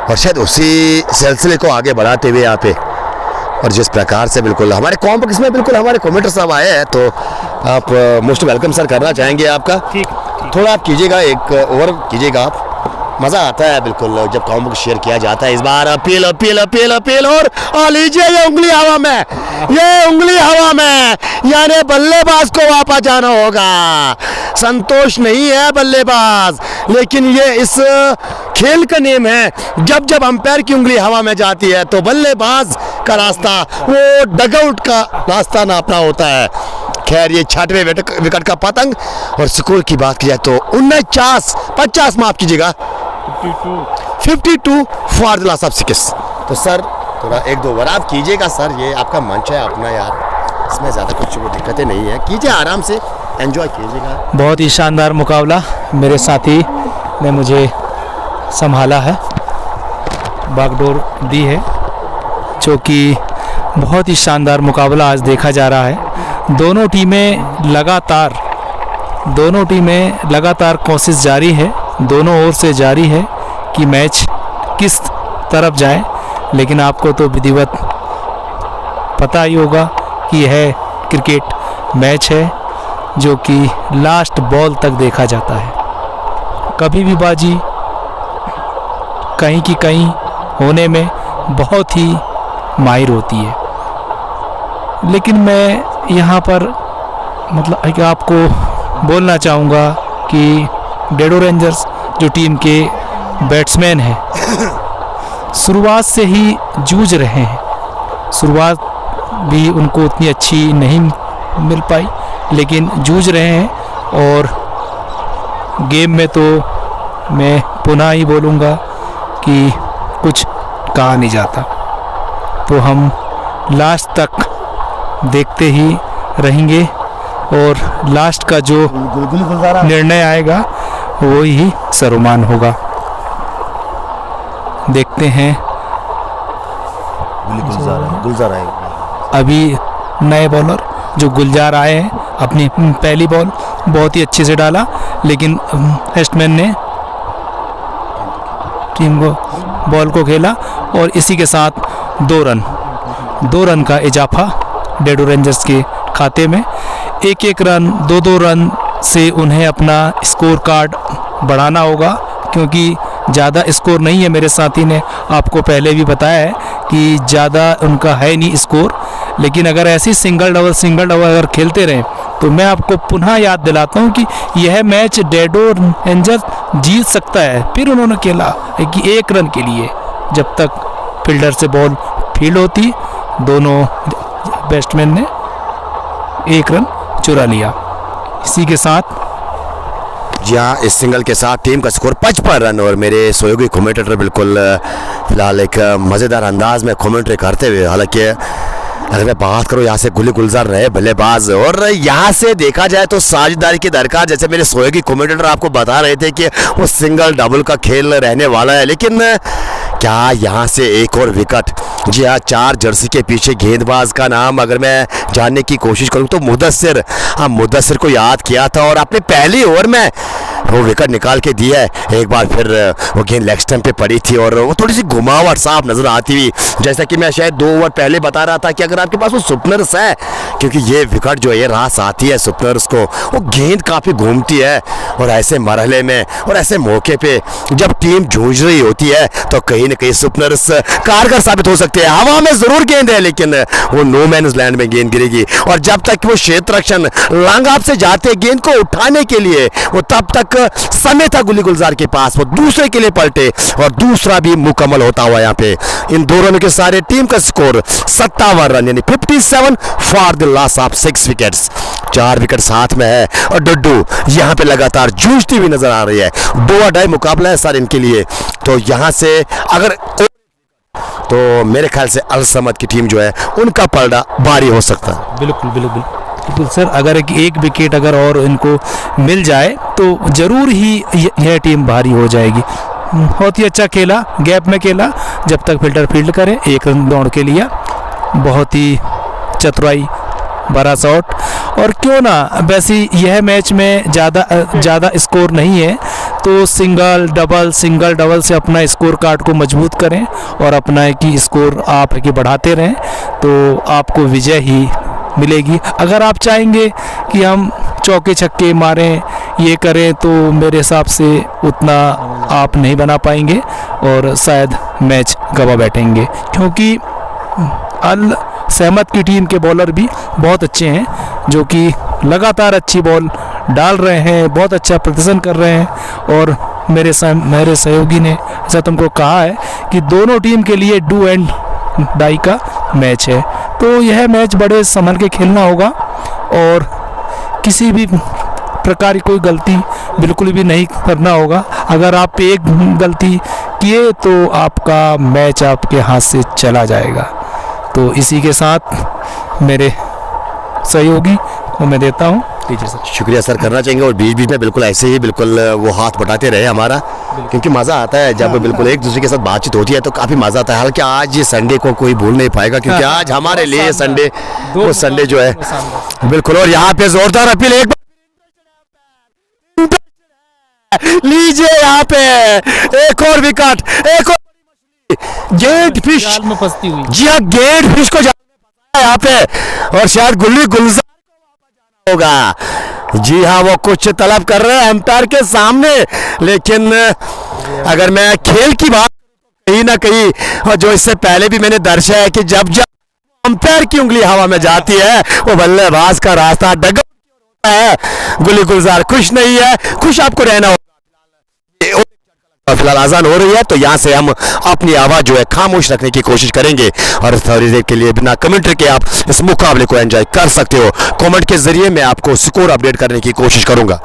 और शायद उसी सिलसिले को आगे बढ़ाते हुए यहाँ पे। और जिस प्रकार से बिल्कुल हमारे कॉम्प्लेक्स में बिल्कुल हमारे कमेंटर साहब आए हैं तो आप मोस्ट वेलकम सर करना चाहेंगे आपका। ठीक। थोड़ा आप कीजिएगा, एक ओवर कीजिएगा आप, मज़ा आता है बिल्कुल जब कॉम्प्लेक्स शेयर किया जाता है। इस बार अपील और लीजिए ये उंगली हवा में, यानी बल्लेबाज को वापस जाना होगा। संतोष नहीं है बल्लेबाज, लेकिन ये इस खेल का नियम है, जब अंपायर की उंगली हवा में जाती है तो बल्लेबाज का रास्ता वो डगआउट का रास्ता नापना होता है। खैर ये 6वें विकेट का पतंग। और स्कोर की बात की जाए तो 50 माफ कीजिएगा 52 फॉर द लास्ट ऑफ 6। तो सर थोड़ा 1-2 ओवर आप कीजिएगा सर, ये आपका मंच है अपना यार, इसमें ज़्यादा कुछ वो दिक्कतें नहीं है, कीजिए आराम से एंजॉय कीजिएगा। बहुत ही शानदार मुकाबला मेरे साथी ने मुझे संभाला है, बागडोर दी है, जो कि बहुत ही शानदार मुकाबला आज देखा जा रहा है। दोनों टीमें लगातार कोशिश जारी है, दोनों ओर से जारी है कि मैच किस तरफ जाए। लेकिन आपको तो विधिवत पता ही होगा कि यह क्रिकेट मैच है जो कि लास्ट बॉल तक देखा जाता है। कभी भी बाजी कहीं की कहीं होने में बहुत ही माहिर होती है। लेकिन मैं यहाँ पर मतलब आपको बोलना चाहूँगा कि डोडो रेंजर्स जो टीम के बैट्समैन हैं शुरुआत से ही जूझ रहे हैं। शुरुआत भी उनको उतनी अच्छी नहीं मिल पाई, लेकिन जूझ रहे हैं। और गेम में तो मैं पुनः ही बोलूँगा कि कुछ कहा नहीं जाता, तो हम लास्ट तक देखते ही रहेंगे और लास्ट का जो निर्णय आएगा वो ही सर्वमान्य होगा। देखते हैं गुलजार आए। अभी नए बॉलर जो गुलजार आए हैं, अपनी पहली बॉल बहुत ही अच्छे से डाला, लेकिन हेस्टमैन ने टीम को बॉल को खेला और इसी के साथ 2 रन का इजाफा डेडो रेंजर्स के खाते में। 1-1 रन 2-2 रन से उन्हें अपना स्कोर कार्ड बढ़ाना होगा, क्योंकि ज़्यादा स्कोर नहीं है। मेरे साथी ने आपको पहले भी बताया है कि ज़्यादा उनका है नहीं स्कोर, लेकिन अगर ऐसी सिंगल डबल अगर खेलते रहें तो मैं आपको पुनः याद दिलाता हूं कि यह मैच डेडो रेंजर्स जीत सकता है। फिर उन्होंने खेला कि 1 रन के लिए, जब तक फील्डर से बॉल फील्ड होती, दोनों बैट्समैन ने 1 रन चुरा लिया। इसी के साथ जी हाँ, इस सिंगल के साथ टीम का स्कोर 55 रन। और मेरे सहयोगी कमेंटेटर बिल्कुल फिलहाल एक मज़ेदार अंदाज में कमेंट्री करते हुए, हालांकि अगर मैं बात करूँ यहाँ से गुलजार रहे बल्लेबाज, और यहाँ से देखा जाए तो साझेदारी की दरकार, जैसे मेरे सहयोगी कमेंटेटर आपको बता रहे थे कि वो सिंगल डबल का खेल रहने वाला है, लेकिन क्या यहाँ से एक और विकेट? जी हाँ, 4 जर्सी के पीछे गेंदबाज का नाम अगर मैं जानने की कोशिश करूँ तो मुदस्सिर, हाँ मुदस्सिर को याद किया था और अपने पहली ओवर में वो विकेट निकाल के दिया है। एक बार फिर वो गेंद लेग स्टंप पे पड़ी थी और वो थोड़ी सी घुमावट साफ नजर आती हुई, जैसा कि मैं शायद 2 ओवर पहले बता रहा था कि अगर आपके पास वो सुपनर्स है, क्योंकि ये विकेट जो है ये रास आती है सुपनर्स को, वो गेंद काफ़ी घूमती है और ऐसे मरहले में और ऐसे मौके पे जब टीम जूझ रही होती है तो कहीं ना कहीं सुपनर्स कारगर साबित हो सकते हैं। हवा में जरूर गेंद है, लेकिन वो नो मैन्स लैंड में गेंद गिरेगी और जब तक वो क्षेत्र रक्षण लॉन्ग ऑफ से जाते गेंद को उठाने के लिए, वो तब तक समय था गुलजार के पास, वो दूसरे के लिए पलटे और दूसरा भी मुकम्मल होता हुआ यहाँ पे इन 2 रनों के सारे टीम का स्कोर 57 रन, यानी 57 for the loss of 6 wickets. 4 wicket साथ में है और डुड्डू यहाँ पे लगातार जूझती हुई नजर आ रही है। 2 मुकाबला है सर इनके लिए, तो यहाँ से अगर तो मेरे ख्याल से अल समद की टीम जो है उनका पलड़ा भारी हो सकता है। बिल्कुल सर, अगर एक विकेट अगर और इनको मिल जाए तो ज़रूर ही यह टीम भारी हो जाएगी। बहुत ही अच्छा खेला, गैप में खेला, जब तक फील्डर फील्ड करे 1 रन दौड़ के लिया। बहुत ही चतुराई भरा शॉट, और क्यों ना वैसे यह मैच में ज़्यादा स्कोर नहीं है तो सिंगल डबल से अपना स्कोर कार्ड को मजबूत करें और अपना कि स्कोर आप कि बढ़ाते रहें तो आपको विजय ही मिलेगी। अगर आप चाहेंगे कि हम चौके छक्के मारें, ये करें, तो मेरे हिसाब से उतना आप नहीं बना पाएंगे और शायद मैच गवा बैठेंगे, क्योंकि अल सहमत की टीम के बॉलर भी बहुत अच्छे हैं, जो कि लगातार अच्छी बॉल डाल रहे हैं, बहुत अच्छा प्रदर्शन कर रहे हैं। और मेरे सहयोगी ने ऐसा तुमको कहा है कि दोनों टीम के लिए डू एंड डाई का मैच है, तो यह मैच बड़े संभल के खेलना होगा और किसी भी प्रकार की कोई गलती बिल्कुल भी नहीं करना होगा। अगर आप एक गलती किए तो आपका मैच आपके हाथ से चला जाएगा। तो इसी के साथ मेरे सहयोगी को मैं देता हूँ दीजिए सर। शुक्रिया सर करना चाहेंगे, और बीच बीच में बिल्कुल ऐसे ही बिल्कुल वो हाथ बटाते रहे हमारा, क्योंकि मज़ा आता है जब बिल्कुल एक दूसरे के साथ बातचीत होती है तो काफ़ी मज़ा आता है। हालांकि आज ये संडे को कोई भूल नहीं पाएगा, क्योंकि आज हमारे लिए संडे वो संडे जो है बिल्कुल। और यहाँ पे जोरदार अपील एक लीजिए, यहाँ पे एक और विकेट, एक और गेट फिश में फंसती हुई। जी हाँ, गेट फिश को यहाँ पे, और शायद गुलजार होगा। जी हाँ, वो कुछ तलब कर रहे हैं एम्पायर के सामने, लेकिन अगर मैं खेल की बात कहीं ना कहीं, और जो इससे पहले भी मैंने दर्शाया है कि जब एम्पायर की उंगली हवा में जाती है वो बल्लेबाज का रास्ता डगा है। गुलजार खुश नहीं है, खुश आपको रहना होगा। फिलहाल आजान हो रही है तो यहाँ से हम अपनी आवाज जो है खामोश रखने की कोशिश करेंगे, और थोड़ी देर के लिए बिना कमेंट्री के आप इस मुकाबले को एंजॉय कर सकते हो। कमेंट के जरिए मैं आपको स्कोर अपडेट करने की कोशिश करूंगा।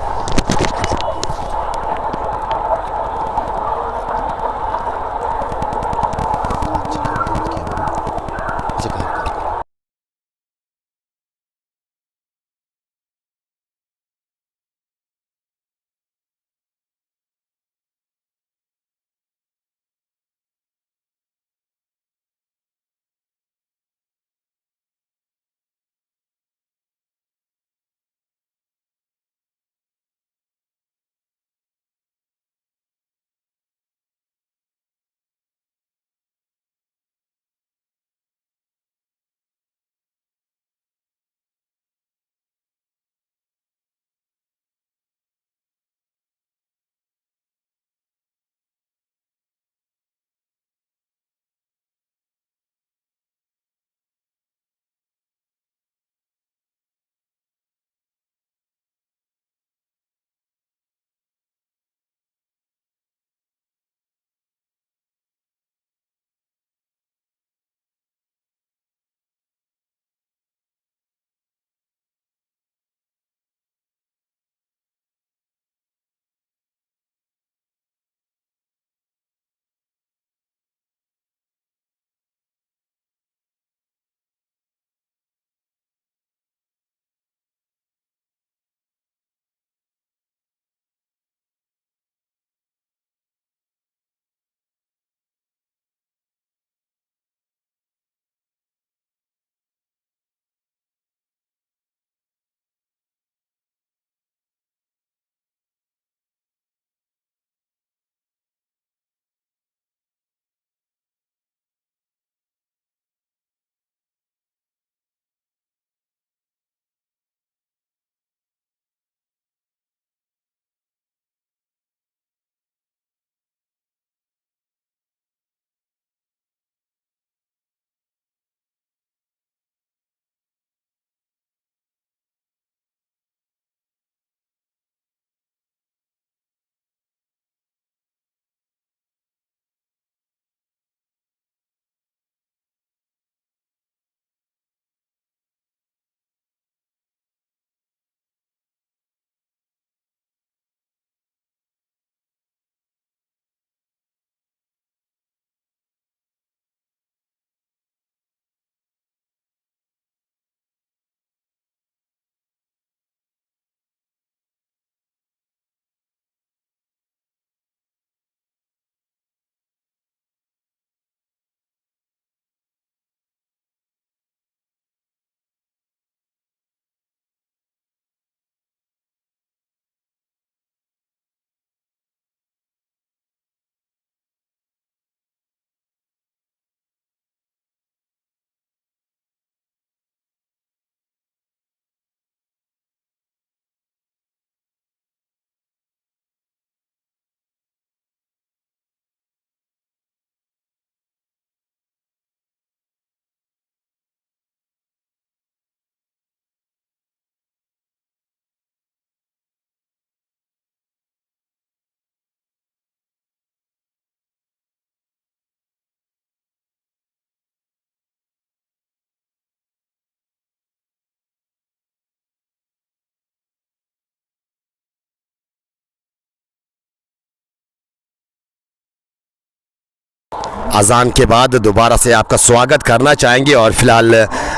अजान के बाद दोबारा से आपका स्वागत करना चाहेंगे। और फिलहाल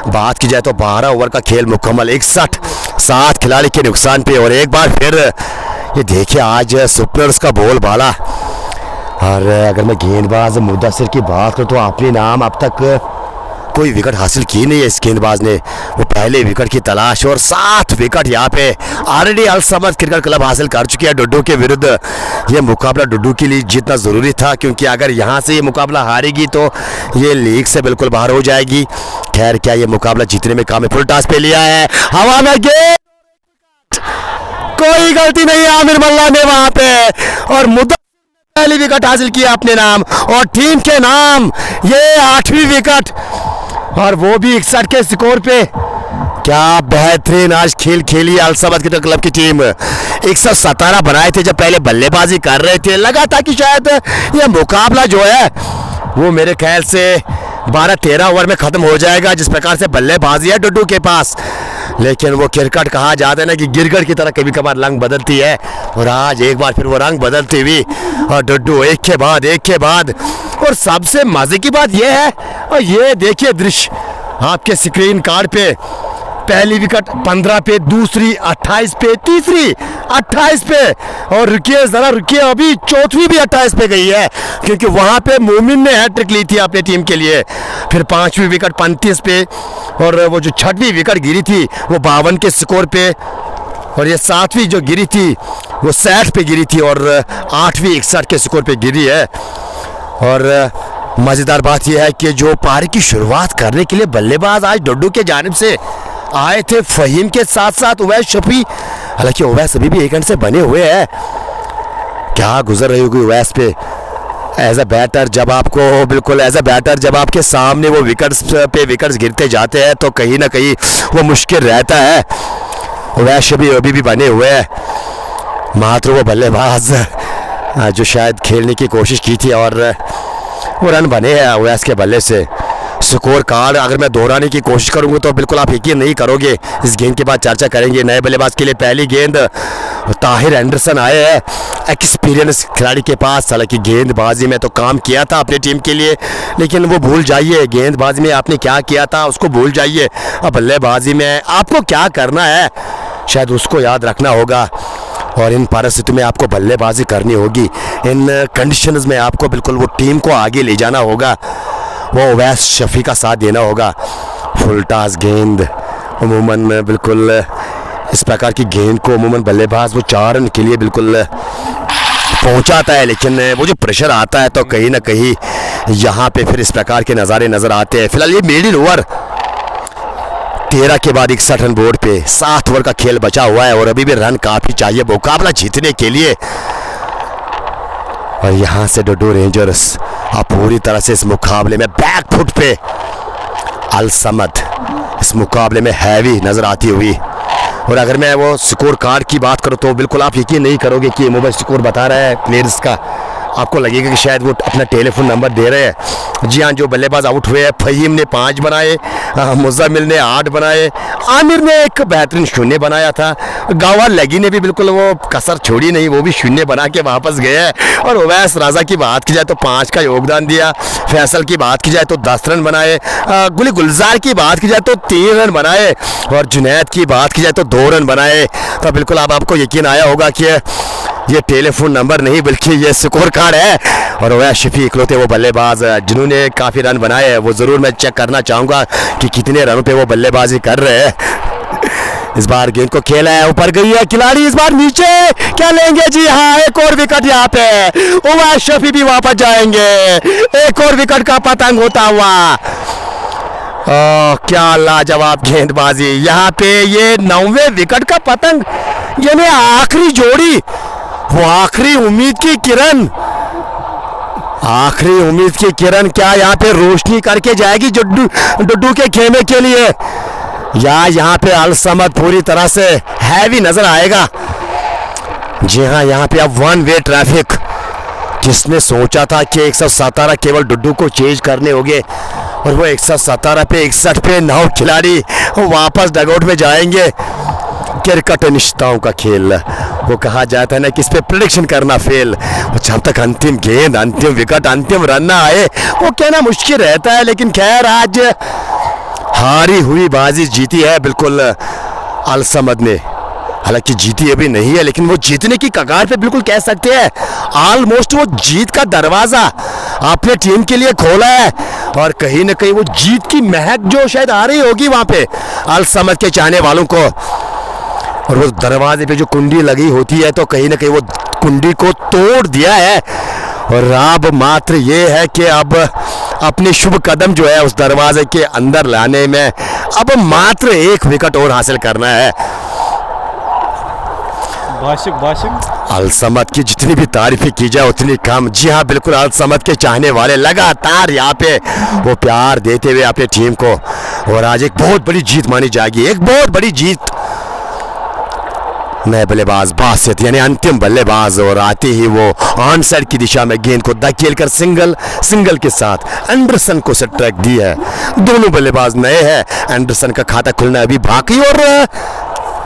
बात की जाए तो 12 ओवर का खेल मुकम्मल, 61 7 खिलाड़ी के नुकसान पे। और एक बार फिर ये देखिए आज सुपनर्स का बॉल बाला। और अगर मैं गेंदबाज मुदस्सिर की बात करूँ तो अपने नाम अब तक कोई विकेट हासिल की नहीं है इस गेंदबाज ने। वो पहले विकेट की तलाश, और 7 विकेट यहाँ पे ऑलरेडी अल समद क्रिकेट क्लब हासिल कर चुकी है डुड्डू के विरुद्ध। ये मुकाबला डुड्डू के लिए जीतना ज़रूरी था, क्योंकि अगर यहाँ से ये मुकाबला हारेगी तो ये लीग से बिल्कुल बाहर हो जाएगी। खैर क्या ये मुकाबला जीतने में काम है। फुल टॉस पे लिया है, हवा में गेंद, कोई गलती नहीं आमिर मल्ला ने वहां पे। और मुद्दा पहली विकेट हासिल किया अपने नाम और टीम के नाम, ये 8वीं विकेट, और वो भी 61 के स्कोर पे। क्या बेहतरीन आज खेल खेली अल समद क्रिकेट क्लब की टीम। 117 बनाए थे जब पहले बल्लेबाजी कर रहे थे। लगा था कि शायद ये मुकाबला जो है वो मेरे ख्याल से 12-13 ओवर में ख़त्म हो जाएगा, जिस प्रकार से बल्लेबाजी है डुड्डू के पास। लेकिन वो क्रिकेट कहा जाता है ना कि गिरगिट की तरह कभी कभार रंग बदलती है, और आज एक बार फिर वो रंग बदलती हुई और डुड्डू एक के बाद। और सबसे मजे की बात यह है, और ये देखिए दृश्य आपके स्क्रीन कार्ड पे, पहली विकेट 15 पे, दूसरी 28 पे, तीसरी 28 पे, और रुकिए जरा रुकिए, अभी चौथी भी 28 पे गई है, क्योंकि वहां पे मोमिन ने हैट्रिक ली थी अपनी टीम के लिए। फिर 5वीं विकेट 35 पे, और वो जो 6वीं विकेट गिरी थी वो 52 के स्कोर पे, और ये 7वीं जो गिरी थी वो 60 पे गिरी थी, और 8वीं 61 के स्कोर पे गिरी है। और मज़ेदार बात यह है कि जो पारी की शुरुआत करने के लिए बल्लेबाज आज डुड्डू के जानिब से आए थे, फ़हीम के साथ साथ उवैस शफी। हालांकि उवैस अभी भी एक एंड से बने हुए हैं। क्या गुजर रही होगी उवैस पे एज अ बैटर, जब आपको बिल्कुल एज अ बैटर जब आपके सामने वो विकेट्स पे विकेट्स गिरते जाते हैं तो कहीं ना कहीं वो मुश्किल रहता है। उवैस शफी अभी भी बने हुए हैं, मात्र वो बल्लेबाज जो शायद खेलने की कोशिश की थी और वो रन बने हैं उवैस के बल्ले से। स्कोर कार्ड अगर मैं दोहराने की कोशिश करूंगा तो बिल्कुल आप यकीन नहीं करोगे। इस गेंद के बाद चर्चा करेंगे। नए बल्लेबाज के लिए पहली गेंद, ताहिर एंडरसन आए हैं, एक्सपीरियंस खिलाड़ी के पास। हालांकि गेंदबाजी में तो काम किया था अपनी टीम के लिए, लेकिन वो भूल जाइए गेंदबाजी में आपने क्या किया था उसको भूल जाइए। अब बल्लेबाजी में आपको क्या करना है शायद उसको याद रखना होगा, और इन परिस्थितियों में आपको बल्लेबाजी करनी होगी। इन कंडीशंस में आपको बिल्कुल वो टीम को आगे ले जाना होगा, वो उवैस शफी का साथ देना होगा। फुल टॉस गेंद अमूमन बिल्कुल इस प्रकार की गेंद को अमूमन बल्लेबाज वो 4 रन के लिए बिल्कुल पहुंचाता है, लेकिन वो जो प्रेशर आता है तो कहीं ना कहीं यहाँ पे फिर इस प्रकार के नज़ारे नज़र आते हैं। फिलहाल ये मिडिल ओवर 13 के बाद 61 रन बोर्ड पे, 7 ओवर का खेल बचा हुआ है और अभी भी रन काफ़ी चाहिए मुकाबला जीतने के लिए। और यहाँ से डुड्डू रेंजर्स अब पूरी तरह से इस मुकाबले में बैक फुट पे। अल समद इस मुकाबले में हैवी नज़र आती हुई। और अगर मैं वो स्कोर कार्ड की बात करूँ तो बिल्कुल आप यकीन नहीं करोगे कि मोबाइल स्कोर बता रहा है प्लेयर्स का। आपको लगेगा कि शायद वो अपना टेलीफोन नंबर दे रहे हैं। जी हाँ, जो बल्लेबाज आउट हुए हैं, फ़हीम ने 5 बनाए, मुज़म्मिल ने 8 बनाए, आमिर ने एक बेहतरीन 0 बनाया था, गावा लगी ने भी बिल्कुल वो कसर छोड़ी नहीं, वो भी 0 बना के वापस गए हैं। और उवैस राजा की बात की जाए तो 5 का योगदान दिया, फैसल की बात की जाए तो 10 रन बनाए, गुली गुलजार की बात की जाए तो 3 रन बनाए, और जुनैद की बात की जाए तो 2 रन बनाए। तो बिल्कुल अब आपको यकीन आया होगा कि ये टेलीफोन नंबर नहीं बल्कि ये स्कोर कार्ड है। और उवैस शफी इकलौते वो बल्लेबाज जिन्होंने काफ़ी रन बनाए हैं। वो ज़रूर मैं चेक करना चाहूँगा कि कितने रनों पे वो बल्लेबाजी कर रहे हैं। इस बार गेंद को खेला है, ऊपर गई है खिलाड़ी, इस बार नीचे क्या लेंगे? जी हाँ, एक और विकेट यहाँ पे, उवैस शफी भी वापस जाएंगे। एक और विकेट का पतंग होता हुआ। क्या लाजवाब गेंदबाजी यहाँ पे, ये 9वें विकेट का पतंग, यानी आखिरी जोड़ी, वो आखिरी उम्मीद की किरण, आखिरी उम्मीद की किरण क्या यहाँ पे रोशनी करके जाएगी डुड्डू के खेमे के लिए, या यहाँ पे अल समद पूरी तरह से हैवी नजर आएगा? जी हाँ, यहाँ पे अब 1 वे ट्रैफिक। जिसने सोचा था कि 117 केवल डुड्डू को चेंज करने होंगे, और वो 117 पे 61 पे 9 खिलाड़ी वापस डगआउट में जाएंगे। क्रिकेटनिष्ठाओं का खेल, वो कहा जाता है ना कि इस पे प्रेडिक्शन करना फेल। वो जब तक अंतिम गेंद, अंतिम विकेट, अंतिम रन ना आए वो कहना मुश्किल रहता है। लेकिन खैर आज हारी हुई बाजी जीती है बिल्कुल अल समद ने। हालांकि जीती अभी नहीं है लेकिन वो जीतने की कगार पे बिल्कुल कह सकते हैं। ऑलमोस्ट वो जीत का दरवाजा अपने टीम के लिए खोला है और कहीं ना कहीं वो जीत की महक जो शायद आ रही होगी वहां पे अल समद के चाहने वालों को। और वो दरवाजे पे जो कुंडी लगी होती है तो कहीं ना कहीं वो कुंडी को तोड़ दिया है। और अब मात्र ये है कि अब अपनी शुभ कदम जो है उस दरवाजे के अंदर लाने में अब मात्र एक विकेट और हासिल करना है। अल समद की जितनी भी तारीफें की जाए उतनी कम। जी हाँ बिल्कुल, अल समद के चाहने वाले लगातार यहाँ पे वो प्यार देते हुए अपनी टीम को, और आज एक बहुत बड़ी जीत मानी जाएगी, एक बहुत बड़ी जीत। नए बल्लेबाज बासित यानी अंतिम बल्लेबाज, और आते ही वो ऑन साइड की दिशा में गेंद को धकेल कर सिंगल के साथ एंडरसन को स्ट्राइक दी है। दोनों बल्लेबाज नए हैं, एंडरसन का खाता खुलना अभी बाकी, और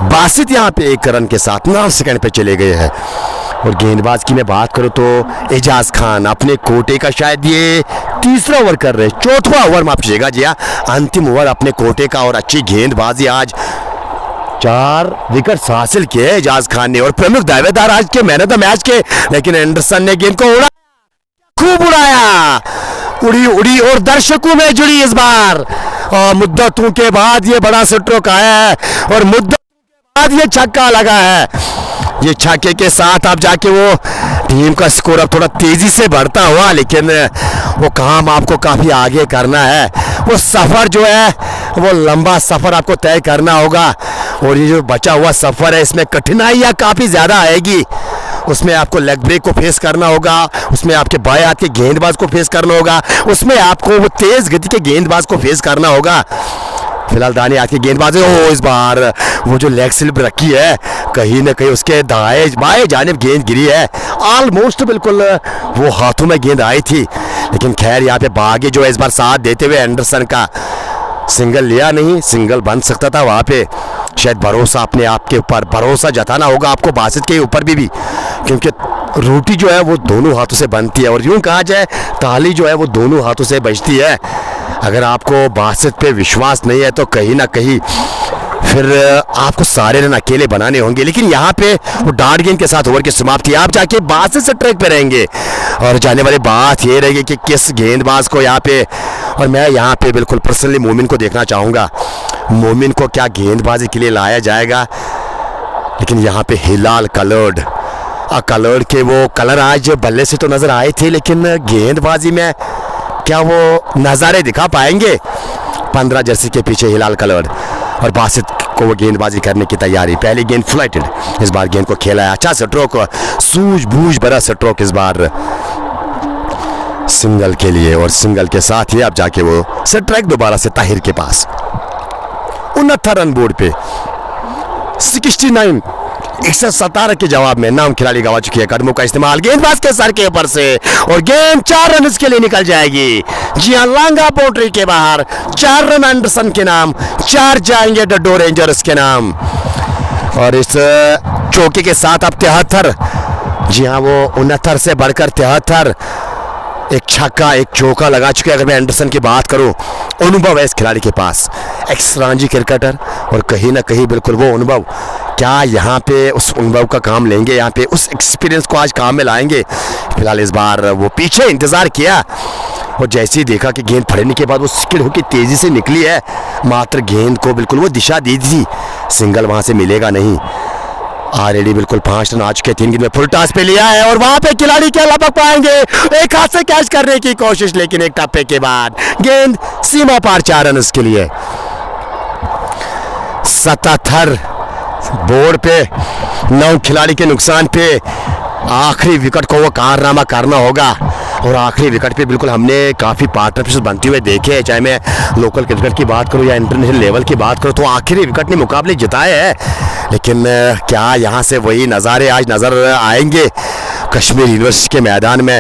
बासित यहाँ पे 1 रन के साथ 9 सेकंड पे चले गए हैं। और गेंदबाज की मैं बात करूँ तो एजाज खान अपने कोटे का शायद ये 3रा ओवर कर रहे, 4वां ओवर माफ कीजिएगा जी हाँ, अंतिम ओवर अपने कोटे का। और अच्छी गेंदबाजी, आज 4 विकेट हासिल किए एजाज खान ने, और प्रमुख दावेदार आज के मैन ऑफ द मैच के। लेकिन एंडरसन ने गेंद को उड़ा, खूब उड़ाया, उड़ी और दर्शकों में जुड़ी इस बार। और मुद्दतों के बाद ये बड़ा स्ट्रोक आया है और मुद्दतों के बाद ये छक्का लगा है। ये छक्के के साथ अब जाके वो टीम का स्कोर अब थोड़ा तेजी से बढ़ता हुआ, लेकिन वो काम आपको काफी आगे करना है। वो सफर जो है वो लंबा सफर आपको तय करना होगा, और ये जो बचा हुआ सफर है इसमें कठिनाइयाँ काफी ज्यादा आएगी। उसमें आपको लेग ब्रेक को फेस करना होगा, उसमें आपके बाएं हाथ के गेंदबाज को फेस करना होगा, उसमें आपको वो तेज गति के गेंदबाज को फेस करना होगा। फिलहाल दानी हाथ के गेंदबाज इस बार वो जो लेग स्लिप रखी है कहीं ना कहीं उसके बाएं जानिब गेंद गिरी है। ऑलमोस्ट बिल्कुल वो हाथों में गेंद आई थी, लेकिन खैर यहाँ पे बागी जो है इस बार साथ देते हुए एंडरसन का सिंगल लिया नहीं, सिंगल बन सकता था वहाँ पे। शायद भरोसा अपने आप के ऊपर भरोसा जताना होगा आपको बासित के ऊपर भी, क्योंकि रोटी जो है वो दोनों हाथों से बनती है, और यूं कहा जाए ताली जो है वो दोनों हाथों से बजती है। अगर आपको बासित पे विश्वास नहीं है तो कहीं ना कहीं फिर आपको सारे रन अकेले बनाने होंगे। लेकिन यहाँ पे वो डार्ट गेंद के साथ ओवर की समाप्ति, आप जाके बासित से ट्रैक पे रहेंगे, और जाने वाली बात ये रहेगी कि किस गेंदबाज को यहाँ पे, और मैं यहाँ पे बिल्कुल पर्सनली मोमिन को देखना चाहूँगा, मोमिन को क्या गेंदबाजी के लिए लाया जाएगा। लेकिन यहाँ पे हिलाल कलर्ड के वो कलर आज बल्ले से तो नजर आए थे, लेकिन गेंदबाजी में क्या वो नज़ारे दिखा पाएंगे। 15 जर्सी के पीछे हिलाल कलर्ड, और बासित को वो गेंदबाजी करने की तैयारी। पहली गेंद फ्लाइटेड, इस बार गेंद को खेला है, अच्छा स्ट्रोक, सूझबूझ भरा स्ट्रोक इस बार सिंगल के लिए, और सिंगल के साथ ही अब जाके वो स्ट्राइक दोबारा से ताहिर के पास। 69 रन बोर्ड पे 69 117 के जवाब में नाम खिलाड़ी गवा चुकी है। कदमों का इस्तेमाल गेंदबाज के सर के ऊपर से, और गेंद 4 रन के लिए निकल जाएगी। जी हाँ, लांगा बाउंड्री के बाहर 4 रन एंडरसन के नाम, 4 जाएंगे डड्डो रेंजर्स के नाम। और इस चौके के साथ अब 73, जी हाँ वो 69 से बढ़कर 73, एक छक्का एक चौका लगा चुके। अगर मैं एंडरसन की बात करूं, अनुभव है इस खिलाड़ी के पास, एक्स रणजी क्रिकेटर, और कहीं ना कहीं बिल्कुल वो अनुभव, क्या यहाँ पे उस अनुभव का काम लेंगे, यहाँ पे उस एक्सपीरियंस को आज काम में लाएंगे। फिलहाल इस बार वो पीछे इंतजार किया, और जैसे ही देखा कि गेंद फड़ने के बाद वो स्किड होकर तेजी से निकली है, मात्र गेंद को बिल्कुल वो दिशा दी थी, सिंगल वहां से मिलेगा नहीं। ऑलरेडी बिल्कुल 5 रन आ चुके, 3 गेंद में फुल टॉस पे लिया है, और वहां पे खिलाड़ी क्या लपक पाएंगे, एक हाथ से कैच करने की कोशिश, लेकिन एक टप्पे के बाद गेंद सीमा पार 4 रन उसके लिए। 77 बोर्ड पे 9 खिलाड़ी के नुकसान पे आखिरी विकेट को वो कारनामा करना होगा, और आखिरी विकेट पे बिल्कुल हमने काफ़ी पार्टनरशिप बनते हुए देखे, चाहे मैं लोकल क्रिकेट की बात करूं या इंटरनेशनल लेवल की बात करूं, तो आखिरी विकेट ने मुकाबले जिताए हैं। लेकिन क्या यहाँ से वही नज़ारे आज नज़र आएंगे? कश्मीर यूनिवर्सिटी के मैदान में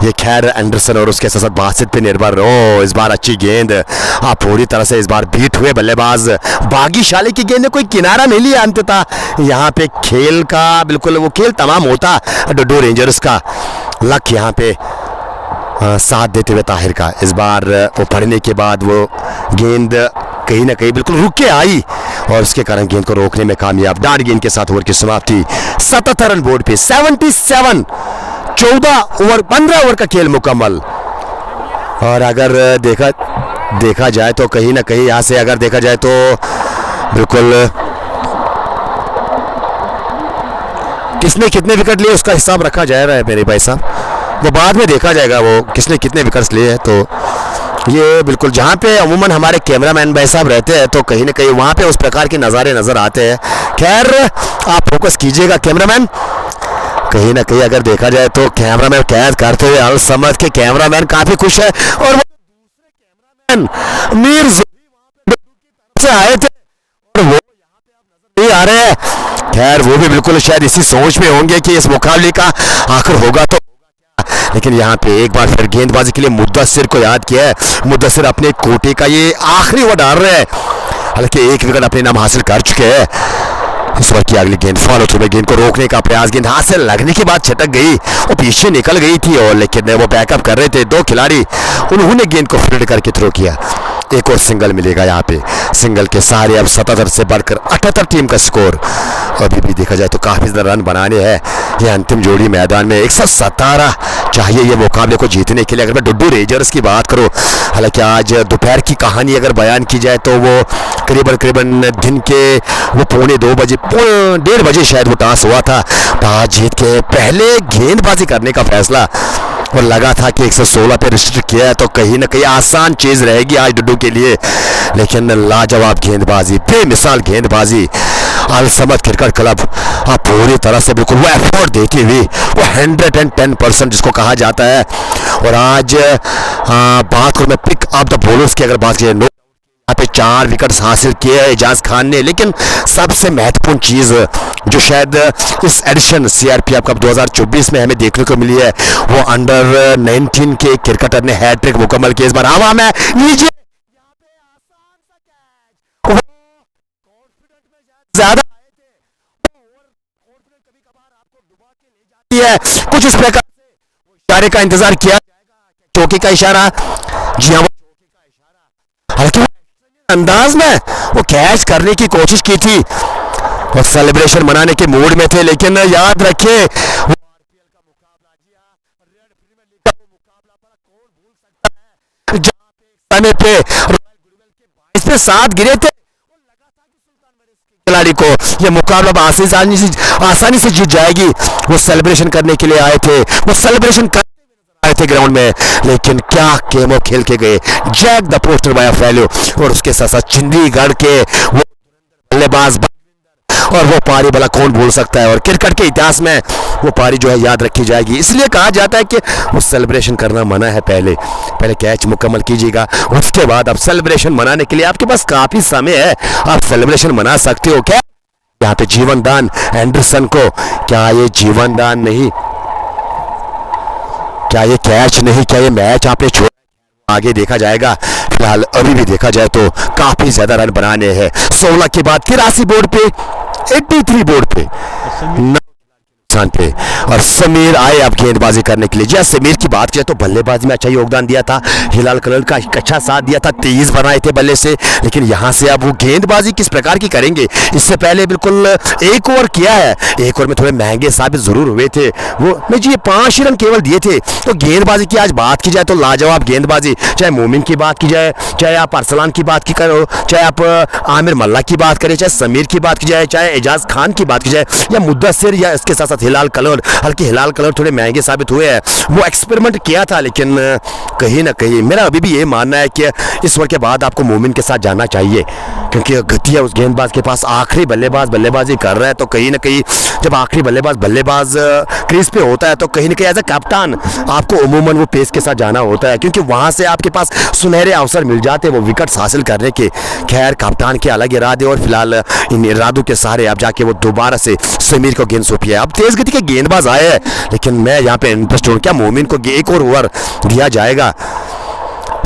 ये खैर एंडरसन और उसके साथ बासित पे निर्भर रहो। इस बार अच्छी गेंद, आप पूरी तरह से इस बार बीट हुए बल्लेबाज। भाग्यशाली की गेंद ने कोई किनारा नहीं लिया अंततः। यहाँ पे खेल का बिल्कुल वो खेल तमाम होता डुड्डू रेंजर्स का। लक यहाँ पे साथ देते हुए ताहिर का। इस बार वो पढ़ने के बाद वो गेंद कहीं ना कहीं बिल्कुल रुक के आई और उसके कारण गेंद को रोकने में कामयाब। डांड गेंद के साथ ओवर की समाप्ति। 77 रन बोर्ड पे 77। 15 ओवर का खेल मुकम्मल। और अगर देखा जाए तो कहीं ना कहीं यहाँ से अगर देखा जाए तो बिल्कुल किसने कितने विकेट लिए उसका हिसाब रखा जा रहा है मेरे भाई साहब। वो बाद में देखा जाएगा वो किसने कितने विकेट्स लिए हैं। तो ये बिल्कुल जहाँ पे अमूमन हमारे कैमरामैन भाई साहब रहते हैं तो कहीं ना कहीं वहाँ पे उस प्रकार के नज़ारे नज़र आते हैं। खैर आप फोकस कीजिएगा कैमरामैन। कहीं ना कहीं अगर देखा जाए तो कैमरामैन कैद करते हुए अल समद के कैमरामैन काफ़ी खुश है। और वो दूसरे कैमरामैन मीर से आए थे और वो यहाँ पे आप नजर नहीं आ रहे हैं। खैर वो भी बिल्कुल शायद इसी सोच में होंगे कि इस मुकाबले का आखिर होगा तो लेकिन यहाँ पे एक बार फिर गेंदबाजी के लिए मुद्दसिर को याद किया है। मुद्दसिर अपने कोटे का ये आखिरी ओवर डाल रहे हैं। हालांकि एक विकेट अपने नाम हासिल कर चुके हैं। इस बार की अगली गेंद फॉलो थ्रू में गेंद को रोकने का प्रयास। गेंद हाथ से लगने के बाद छटक गई, वो पीछे निकल गई थी और लेकिन वो बैकअप कर रहे थे 2 खिलाड़ी। उन्होंने गेंद को फील्ड करके थ्रो किया। एक और सिंगल मिलेगा यहाँ पे। सिंगल के सारे अब 77 से बढ़कर 78 टीम का स्कोर। अभी भी देखा जाए तो काफ़ी ज़्यादा रन बनाने हैं। ये अंतिम जोड़ी मैदान में 117 चाहिए ये मुकाबले को जीतने के लिए। अगर मैं डुड्डू रेंजर्स की बात करूं, हालांकि आज दोपहर की कहानी अगर बयान की जाए तो वो करीबन दिन के वो 1:45 बजे 1:30 बजे शायद वो टॉस हुआ था। टॉस जीत के पहले गेंदबाजी करने का फैसला और लगा था कि 116 पे रिस्ट्रिक्ट किया है तो कहीं ना कहीं आसान चीज़ रहेगी आज डुड्डू के लिए। लेकिन लाजवाब गेंदबाजी, बेमिसाल गेंदबाजी। अल समद क्रिकेट क्लब पूरी तरह से बिल्कुल वो एफर्ट देती हुई वो 110% जिसको कहा जाता है। और आज बात करूँ मैं पिक अप द बॉलर्स की अगर बात की जाए, यहाँ पे 4 विकेट्स हासिल किए एजाज खान ने। लेकिन सबसे महत्वपूर्ण चीज़ जो शायद इस एडिशन CRPF कप 2024 में हमें देखने को मिली है वो अंडर 19 के क्रिकेटर ने हैट्रिक मुकम्मल की। इस बार हवा में नीचे ज्यादा आए थे कभी कभार आपको डुबा के ले जाती है। कुछ इस प्रकार से इशारे का इंतजार किया जाएगा। चौकी का इशारा, जी हाँ वो चौकी का इशारा। हालांकि अंदाज में वो कैच करने की कोशिश की थी और सेलिब्रेशन मनाने के मूड में थे। लेकिन याद रखिए वो RPL का मुकाबला, जी हाँ रेड प्रीमियर लीग का वो मुकाबला पर कौन भूल सकता है जहां पे एक समय पे रॉयल गुडविल के 22 पे 7 गिरे थे। खिलाड़ी को ये मुकाबला आसानी से जीत जाएगी। वो सेलिब्रेशन करने के लिए आए थे, वो सेलिब्रेशन करते हुए आए थे ग्राउंड में। लेकिन क्या गेम खेल के गए। Jack the poster by value और उसके साथ साथ चंडीगढ़ के वो बल्लेबाज और वो पारी भला कौन भूल सकता है। और क्रिकेट के इतिहास में वो पारी जो है याद रखी जाएगी। इसलिए कहा जाता है कि वो सेलिब्रेशन करना मना है। पहले कैच मुकम्मल कीजिएगा, उसके बाद अब सेलिब्रेशन मनाने के लिए आपके पास काफी समय है। आप सेलिब्रेशन मना सकते हो। क्या यहाँ पे जीवन दान एंडरसन को, क्या ये जीवन दान नहीं, क्या ये कैच नहीं, क्या ये मैच आपने छोड़ा? आगे देखा जाएगा। फिलहाल अभी भी देखा जाए तो काफी ज्यादा रन बनाने हैं। 16 के बाद 83 बोर्ड पे, 83 बोर्ड पे, पे और समीर आए अब गेंदबाजी करने के लिए। जैसे समीर की बात किया तो बल्लेबाजी में अच्छा योगदान दिया था। हिलाल कलर का अच्छा साथ दिया था, 23 बनाए थे बल्ले से। लेकिन यहाँ से अब वो गेंदबाजी किस प्रकार की करेंगे। इससे पहले बिल्कुल 1 ओवर किया है। 1 ओवर में थोड़े महंगे साबित जरूर हुए थे वो, नहीं जी 5 ही रन केवल दिए थे। तो गेंदबाजी की आज बात की जाए तो लाजवाब गेंदबाजी, चाहे मोमिन की बात की जाए, चाहे आप अरसलान की बात की करो, चाहे आप आमिर मल्ला की बात करें, चाहे समीर की बात की जाए, चाहे एजाज खान की बात की जाए, या मुद्दसिर, या इसके साथ साथ हिलाल कलर। हल्की हिलाल कलर थोड़े महंगे साबित हुए हैं। वो एक्सपेरिमेंट किया था लेकिन कहीं ना कहीं मेरा अभी भी ये मानना है कि इस ओवर के बाद आपको मोमिन के साथ जाना चाहिए क्योंकि गति है उस गेंदबाज के पास। आखिरी बल्लेबाज बल्लेबाजी कर रहा है तो कहीं ना कहीं जब आखिरी बल्लेबाज क्रीज पे होता है तो कहीं ना कहीं एज ए कप्तान आपको उमूमन वो पेस के साथ जाना होता है क्योंकि वहां से आपके पास सुनहरे अवसर मिल जाते हैं वो विकेट्स हासिल करने के। खैर कप्तान के अलग इरादे और फिलहाल इन इरादों के सहारे आप जाके वो दोबारा से समीर को गेंद सौंपी है। अब तेज गति के गेंदबाज आए हैं, लेकिन मैं यहाँ पे इंटरेस्ट हूँ क्या मोमिन को एक और ओवर दिया जाएगा।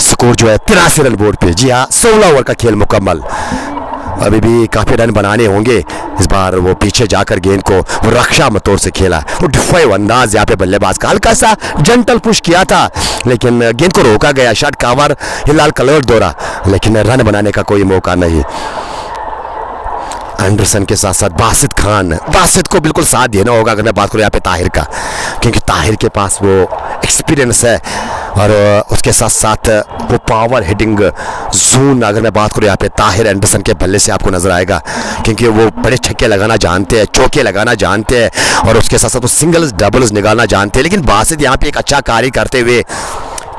स्कोर जो है 83 रन बोर्ड पे। जी हाँ, 16 ओवर का खेल मुकम्मल। अभी भी काफ़ी रन बनाने होंगे। इस बार वो पीछे जाकर गेंद को वो रक्षा मतोर से खेला, वो डिफेंसिव अंदाज यहाँ पे बल्लेबाज का हल्का सा जंटल पुश किया था, लेकिन गेंद को रोका गया। शॉट कवर हिलाल कलर दौरा, लेकिन रन बनाने का कोई मौका नहीं। एंडरसन के साथ साथ बासित खान, बासित को बिल्कुल साथ देना होगा अगर मैं बात करूँ यहाँ पे ताहिर का, क्योंकि ताहिर के पास वो एक्सपीरियंस है और उसके साथ साथ वो पावर हिटिंग जोन अगर मैं बात करूँ यहाँ पे ताहिर एंडरसन के बल्ले से आपको नजर आएगा, क्योंकि वो बड़े छक्के लगाना जानते हैं, चौके लगाना जानते हैं और उसके साथ साथ वो सिंगल्स डबल्स निकालना जानते हैं। लेकिन बासित यहाँ पे एक अच्छा कार्य करते हुए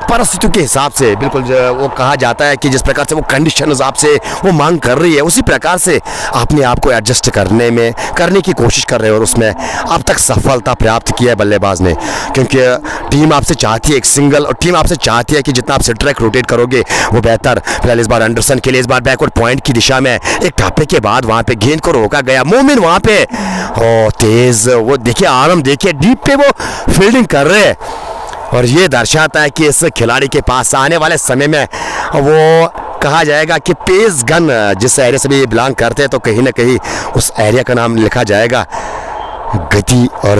परिस्थितियों के हिसाब से, बिल्कुल वो कहा जाता है कि जिस प्रकार से वो कंडीशन आपसे वो मांग कर रही है, उसी प्रकार से अपने आप को एडजस्ट करने की कोशिश कर रहे हैं और उसमें अब तक सफलता प्राप्त की है बल्लेबाज ने, क्योंकि टीम आपसे चाहती है एक सिंगल और टीम आपसे चाहती है कि जितना आप ट्रैक रोटेट करोगे वो बेहतर। फिलहाल इस बार एंडरसन के लिए इस बार बैकवर्ड पॉइंट की दिशा में एक टापे के बाद वहाँ पे गेंद को रोका गया। मोमिन वहाँ पे तेज, वो देखिए आराम, देखिए डीप पे वो फील्डिंग कर रहे हैं और ये दर्शाता है कि इस खिलाड़ी के पास आने वाले समय में वो कहा जाएगा कि पेस गन, जिस एरिया से भी ये बिलोंग करते हैं तो कहीं ना कहीं उस एरिया का नाम लिखा जाएगा गति। और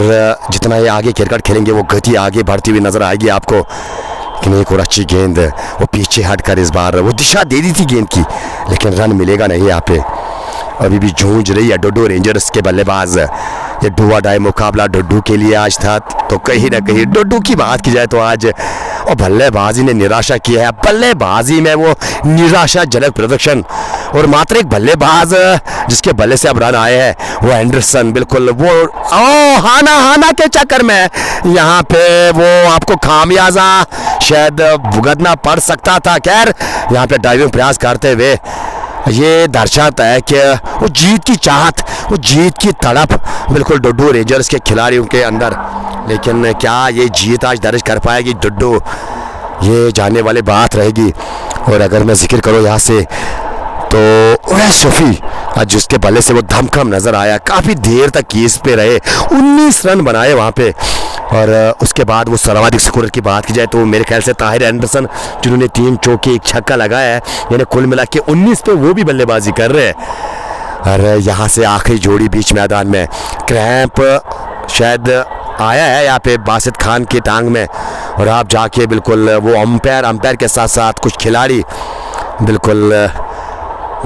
जितना ये आगे क्रिकेट खेलेंगे वो गति आगे बढ़ती हुई नजर आएगी आपको। लेकिन एक और अच्छी गेंद, वो पीछे हटकर इस बार वो दिशा दे दी थी गेंद की, लेकिन रन मिलेगा नहीं यहाँ पे। अभी भी जूझ रही है डुड्डू रेंजर्स के बल्लेबाज। ये डुआ डाई मुकाबला डुड्डू के लिए आज था, तो कहीं ना कहीं डुड्डू की बात की जाए तो आज और बल्लेबाजी ने निराशा किया है। बल्लेबाजी में वो निराशाजनक प्रदर्शन और मात्र एक बल्लेबाज जिसके बल्ले से अब रन आए हैं वो एंडरसन, बिल्कुल वो हाना के चक्कर में यहाँ पे वो आपको खामियाजा शायद भुगतना पड़ सकता था। खैर यहाँ पे डाइविंग प्रयास करते हुए ये दर्शाता है कि वो जीत की चाहत, वो जीत की तड़प बिल्कुल डुड्डू रेंजर्स के खिलाड़ियों के अंदर। लेकिन क्या ये जीत आज दर्ज कर पाएगी डुड्डू, ये जानने वाली बात रहेगी। और अगर मैं जिक्र करूँ यहाँ से तो उवैस शफी आज जिसके बल्ले से वो धमकम नजर आया, काफ़ी देर तक कीज पे रहे, 19 रन बनाए वहाँ पे। और उसके बाद वो सर्वाधिक स्कोर की बात की जाए तो मेरे ख्याल से ताहिर एंडरसन, जिन्होंने 3 चौके 1 छक्का लगाया है, यानी कुल मिला के 19 पे वो भी बल्लेबाजी कर रहे हैं। और यहाँ से आखिरी जोड़ी बीच मैदान में क्रैम्प शायद आया है यहाँ पे बासित खान की टांग में, और आप जाके बिल्कुल वो अंपायर के साथ साथ कुछ खिलाड़ी बिल्कुल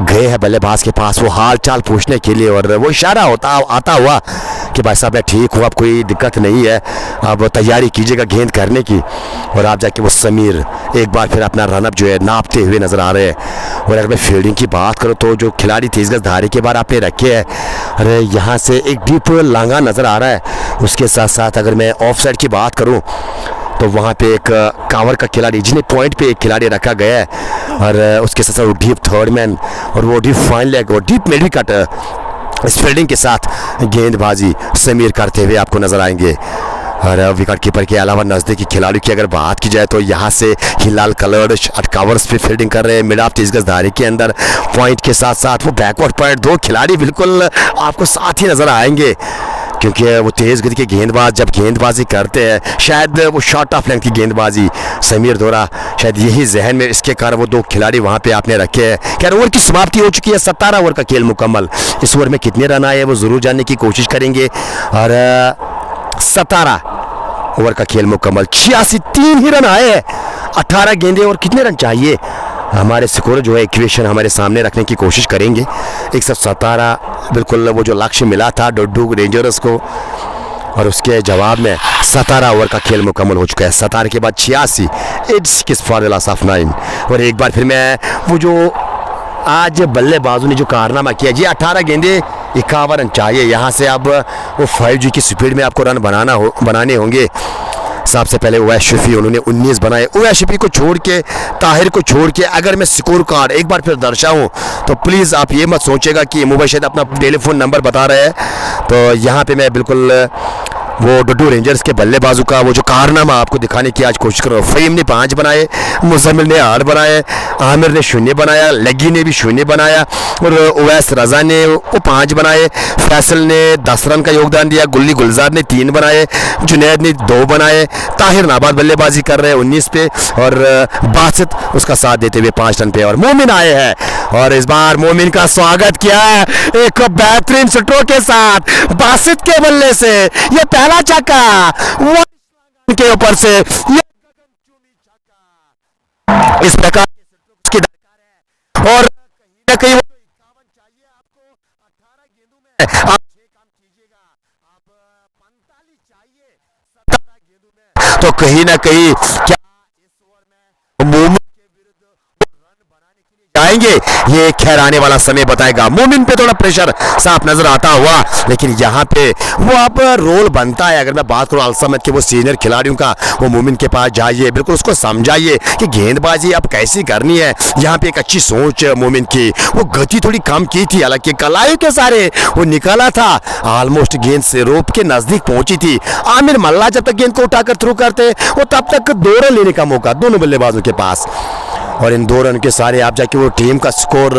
गए हैं बल्लेबाज के पास वो हाल चाल पूछने के लिए, और वो इशारा आता हुआ कि भाई साहब मैं ठीक हूँ, अब कोई दिक्कत नहीं है, अब तैयारी कीजिएगा गेंद करने की। और आप जाके वो समीर एक बार फिर अपना रनअप जो है नापते हुए नज़र आ रहे हैं। और अगर मैं फील्डिंग की बात करूँ तो जो खिलाड़ी तेज गज धारे के बार आपने रखे हैं, अरे यहाँ से एक डीप लांगा नज़र आ रहा है। उसके साथ साथ अगर मैं ऑफ साइड की बात करूँ तो वहाँ पे एक कांवर का खिलाड़ी, जिन्हें पॉइंट पे एक खिलाड़ी रखा गया है, और उसके साथ साथ वो डीप थर्ड मैन और वो डीप फाइन लेग और डीप मिड कट इस फील्डिंग के साथ गेंदबाजी समीर करते हुए आपको नजर आएंगे। और विकेट कीपर के अलावा नज़दीकी खिलाड़ी की अगर बात की जाए तो यहाँ से हिलाल कलर्ड कवर्स पे फील्डिंग कर रहे हैं मिड ऑफ तेज गज धारे के अंदर, पॉइंट के साथ साथ वो बैकवर्ड पॉइंट, 2 खिलाड़ी बिल्कुल आपको साथ ही नजर आएंगे, क्योंकि वो तेज़ गति के गेंदबाज जब गेंदबाजी करते हैं, शायद वो शॉर्ट ऑफ लेंथ की गेंदबाजी समीर दौरा, शायद यही जहन में इसके कारण वो 2 खिलाड़ी वहाँ पे आपने रखे हैं। खैर ओवर की समाप्ति हो चुकी है, 17 ओवर का खेल मुकम्मल। इस ओवर में कितने रन आए वो ज़रूर जानने की कोशिश करेंगे। और 17 ओवर का खेल मुकम्मल, 86 3 ही रन आए हैं, 18 गेंदे और कितने रन चाहिए, हमारे स्कोर जो है इक्वेशन हमारे सामने रखने की कोशिश करेंगे। 117 बिल्कुल वो जो लक्ष्य मिला था डुड्डू रेंजर्स को, और उसके जवाब में 17 ओवर का खेल मुकम्मल हो चुका है। 17 के बाद 86, 86 फॉर द लॉस ऑफ 9। और एक बार फिर मैं वो जो आज बल्लेबाजों ने जो कारनामा किया जी, 18 गेंदे 51 रन चाहिए। यहाँ से अब वो 5G की स्पीड में आपको रन बनाने होंगे। सबसे पहले उवैस शफी, उन्होंने 19 बनाए। उवैस शफी को छोड़ के, ताहिर को छोड़ के अगर मैं स्कोर कार्ड एक बार फिर दर्शाऊं तो प्लीज़ आप ये मत सोचेगा कि मुबैशद अपना टेलीफोन नंबर बता रहे हैं, तो यहाँ पे मैं बिल्कुल वो डुड्डू रेंजर्स के बल्लेबाजों का वो जो कारनामा आपको दिखाने की आज कोशिश कर रहा हूँ। फहीम ने 5 बनाए, मुजम्मिल ने 8 बनाए, आमिर ने 0 बनाया, लगी ने भी 0 बनाया और उवैस रजा ने वो 5 बनाए, फैसल ने 10 रन का योगदान दिया, गुल्ली गुलजार ने 3 बनाए, जुनैद ने 2 बनाए, ताहिर नाबाद बल्लेबाजी कर रहे हैं 19 पे और बासित उसका साथ देते हुए 5 रन पे और मोमिन आए हैं और इस बार मोमिन का स्वागत किया है एक बेहतरीन स्ट्रोक के साथ बासित के बल्ले से। ये पहला छक्का के ऊपर से ये इस प्रकार की दरकार है और कहीं ना कहीं 51 चाहिए आपको 18 गेंदों में आप 6 काम कीजिएगा, आप 45 चाहिए 17 गेंदों में, तो कहीं ना कहीं क्या इस ओवर में मोमिन के विरुद्ध रन बनाने के लिए जाएंगे, ये खैर आने वाला समय बताएगा। मोमिन पे थोड़ा प्रेशर साफ नजर आता हुआ, लेकिन यहाँ पे वो आप रोल बनता है। अगर मैं बात करूँ अलसमद के वो सीनियर खिलाड़ियों का, वो मोमिन के पास जाइए, बिल्कुल उसको समझाइए कि गेंदबाजी अब कैसी करनी है। यहाँ पे एक अच्छी सोच मोमिन की, वो गति थोड़ी कम की थी, हालांकि कलाई के सारे वो निकाला था, ऑलमोस्ट गेंद से रोप के नजदीक पहुंची थी। आमिर मल्ला जब तक गेंद को उठाकर थ्रू करते वो तब तक 2 रन लेने का मौका दोनों बल्लेबाजों के पास और इन 2 रन के सारे आप जाके वो टीम का स्कोर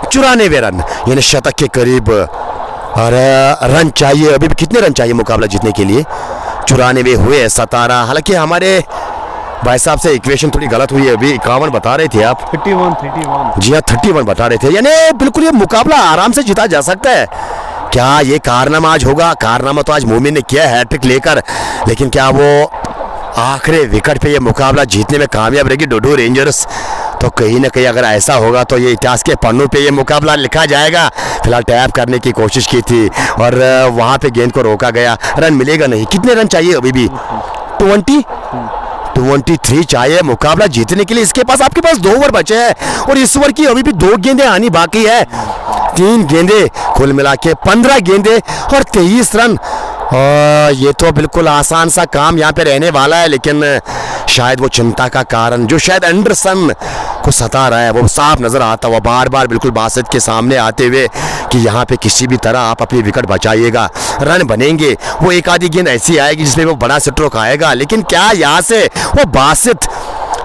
94 रन यानी शतक के करीब और रन चाहिए। अभी भी कितने रन चाहिए मुकाबला जीतने के लिए? 94 हुए 17। हालांकि हमारे भाई साहब से इक्वेशन थोड़ी गलत हुई है, अभी 51 बता रहे थे आप। 31 जी हाँ 31 बता रहे थे, यानी बिल्कुल ये मुकाबला आराम से जीता जा सकता है। क्या ये कारनामा आज होगा? कारनामा तो आज मोमिन ने किया है हैट्रिक लेकर, लेकिन क्या वो आखिरी विकेट पे ये मुकाबला जीतने में कामयाब रहेगी डुड्डू रेंजर्स? तो कहीं ना कहीं अगर ऐसा होगा तो ये इतिहास के पन्नों पे ये मुकाबला लिखा जाएगा। फिलहाल टैप करने की कोशिश की थी और वहाँ पे गेंद को रोका गया, रन मिलेगा नहीं। कितने रन चाहिए अभी भी? 23 चाहिए मुकाबला जीतने के लिए। इसके पास आपके पास 2 ओवर बचे हैं और इस ओवर की अभी भी 2 गेंदें आनी बाकी है। 3 गेंदें कुल मिला के 15 गेंदें और 23 रन। ये तो बिल्कुल आसान सा काम यहाँ पे रहने वाला है, लेकिन शायद वो चिंता का कारण जो शायद एंडरसन को सता रहा है वो साफ नजर आता हुआ बार बार बिल्कुल बासित के सामने आते हुए कि यहाँ पे किसी भी तरह आप अपनी विकेट बचाइएगा, रन बनेंगे। वो एक आधी गेंद ऐसी आएगी जिसमें वो बड़ा स्ट्रोक आएगा, लेकिन क्या यहाँ से वो बासित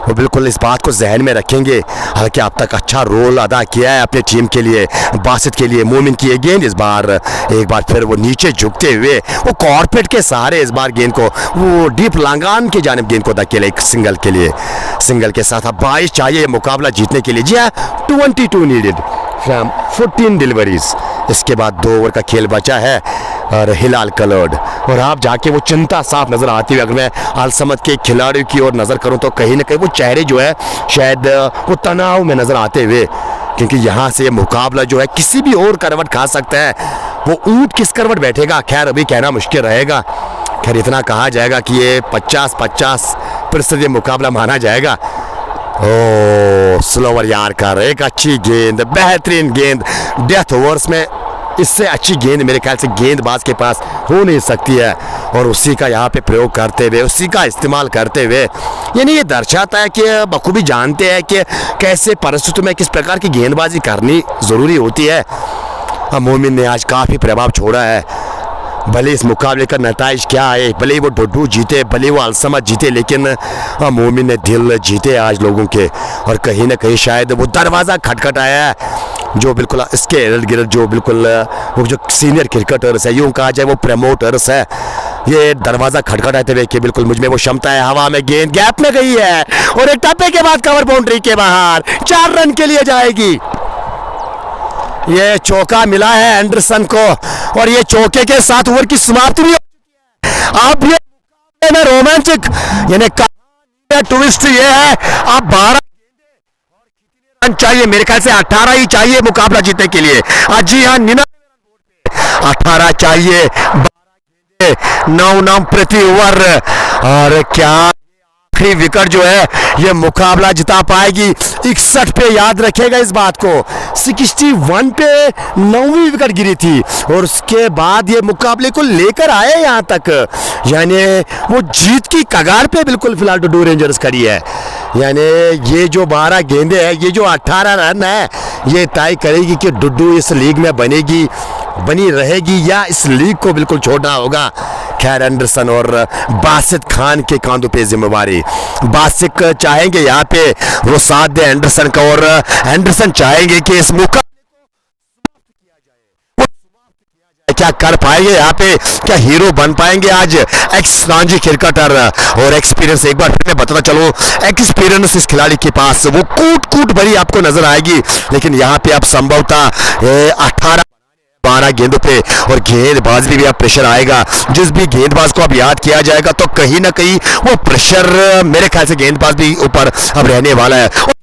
वो बिल्कुल इस बात को जहन में रखेंगे। हालांकि अब तक अच्छा रोल अदा किया है अपने टीम के लिए, बासित के लिए। मोमिन की ये गेंद इस बार एक बार फिर वो नीचे झुकते हुए वो कॉर्पेट के सहारे इस बार गेंद को वो डीप लांगान की जानिब गेंद को धकेले एक सिंगल के लिए। सिंगल के साथ अब 22 चाहिए मुकाबला जीतने के लिए। जी हाँ 22 नीडेड फ्रॉम 14 डिलीवरीज। इसके बाद 2 ओवर का खेल बचा है और हिलाल कलर्ड और आप जाके वो चिंता साफ नजर आती हुई अगर मैं अलसमद के खिलाड़ियों की ओर नजर करूं तो कहीं ना कहीं वो चेहरे जो है शायद वो तनाव में नजर आते हुए, क्योंकि यहाँ से ये मुकाबला जो है किसी भी और करवट खा सकता है। वो ऊंट किस करवट बैठेगा खैर अभी कहना मुश्किल रहेगा। खैर इतना कहा जाएगा कि ये 50-50% ये मुकाबला माना जाएगा। ओ स्लोवर यार कर एक अच्छी गेंद, बेहतरीन गेंद। डेथ ओवर्स में इससे अच्छी गेंद मेरे ख्याल से गेंदबाज के पास हो नहीं सकती है और उसी का यहाँ पे प्रयोग करते हुए, उसी का इस्तेमाल करते हुए, यानी ये दर्शाता है कि बखूबी जानते हैं कि कैसे परिस्थितियों में किस प्रकार की गेंदबाजी करनी ज़रूरी होती है। मोमिन ने आज काफ़ी प्रभाव छोड़ा है। भले इस मुकाबले का नताइज क्या आए, भले ही वो डुड्डू जीते, भले वो अलसमद जीते, लेकिन मोमिन ने दिल जीते आज लोगों के और कहीं ना कहीं शायद वो दरवाज़ा खटखटाया है जो बिल्कुल इसके इर्द गिर्द जो बिल्कुल वो जो सीनियर क्रिकेटर्स है, यूँ कहा जाए वो प्रमोटर्स है, ये दरवाज़ा खटखटाते हुए कि बिल्कुल मुझ में वो क्षमता है। हवा में गेंद गैप में गई है और एक टप्पे के बाद कवर बाउंड्री के बाहर 4 रन के लिए जाएगी। ये चौका मिला है एंडरसन को और ये चौके के साथ ओवर की समाप्ति भी हो चुकी है। अब ये मुकाबले में रोमांचक यानी ट्विस्ट ये है, अब 12 रन चाहिए, मेरे ख्याल से 18 ही चाहिए मुकाबला जीतने के लिए। जी हाँ 18 चाहिए, 9 प्रति ओवर और क्या आखिरी विकेट जो है ये मुकाबला जिता पाएगी। 61 पे याद रखेगा इस बात को, 61 पे 9वीं विकेट गिरी थी और उसके बाद ये मुकाबले को लेकर आए यहाँ तक, यानी वो जीत की कगार पे बिल्कुल फिलहाल डुड्डू रेंजर्स खड़ी है। यानी ये जो 12 गेंदें हैं, ये जो 18 रन है, ये तय करेगी कि डुड्डू इस लीग में बनी रहेगी या इस लीग को बिल्कुल छोड़ना होगा। खैर एंडरसन और बासित खान के कांधों पे जिम्मेवारी। बासित चाहेंगे यहाँ पे वो साथ दे एंडरसन का, और एंडरसन चाहेंगे कि इस मुकाबले क्या कर पाएंगे यहाँ पे, क्या हीरो बन पाएंगे आज एक्स रणजी क्रिकेटर। और एक्सपीरियंस एक बार फिर मैं बताना चलूं, एक्सपीरियंस इस खिलाड़ी के पास वो कूट कूट भरी आपको नजर आएगी, लेकिन यहाँ पे अब संभवतः 18-12 गेंदों पे और गेंदबाज भी अब प्रेशर आएगा। जिस भी गेंदबाज को अब याद किया जाएगा तो कहीं ना कहीं वो प्रेशर मेरे ख्याल से गेंदबाज भी ऊपर अब रहने वाला है।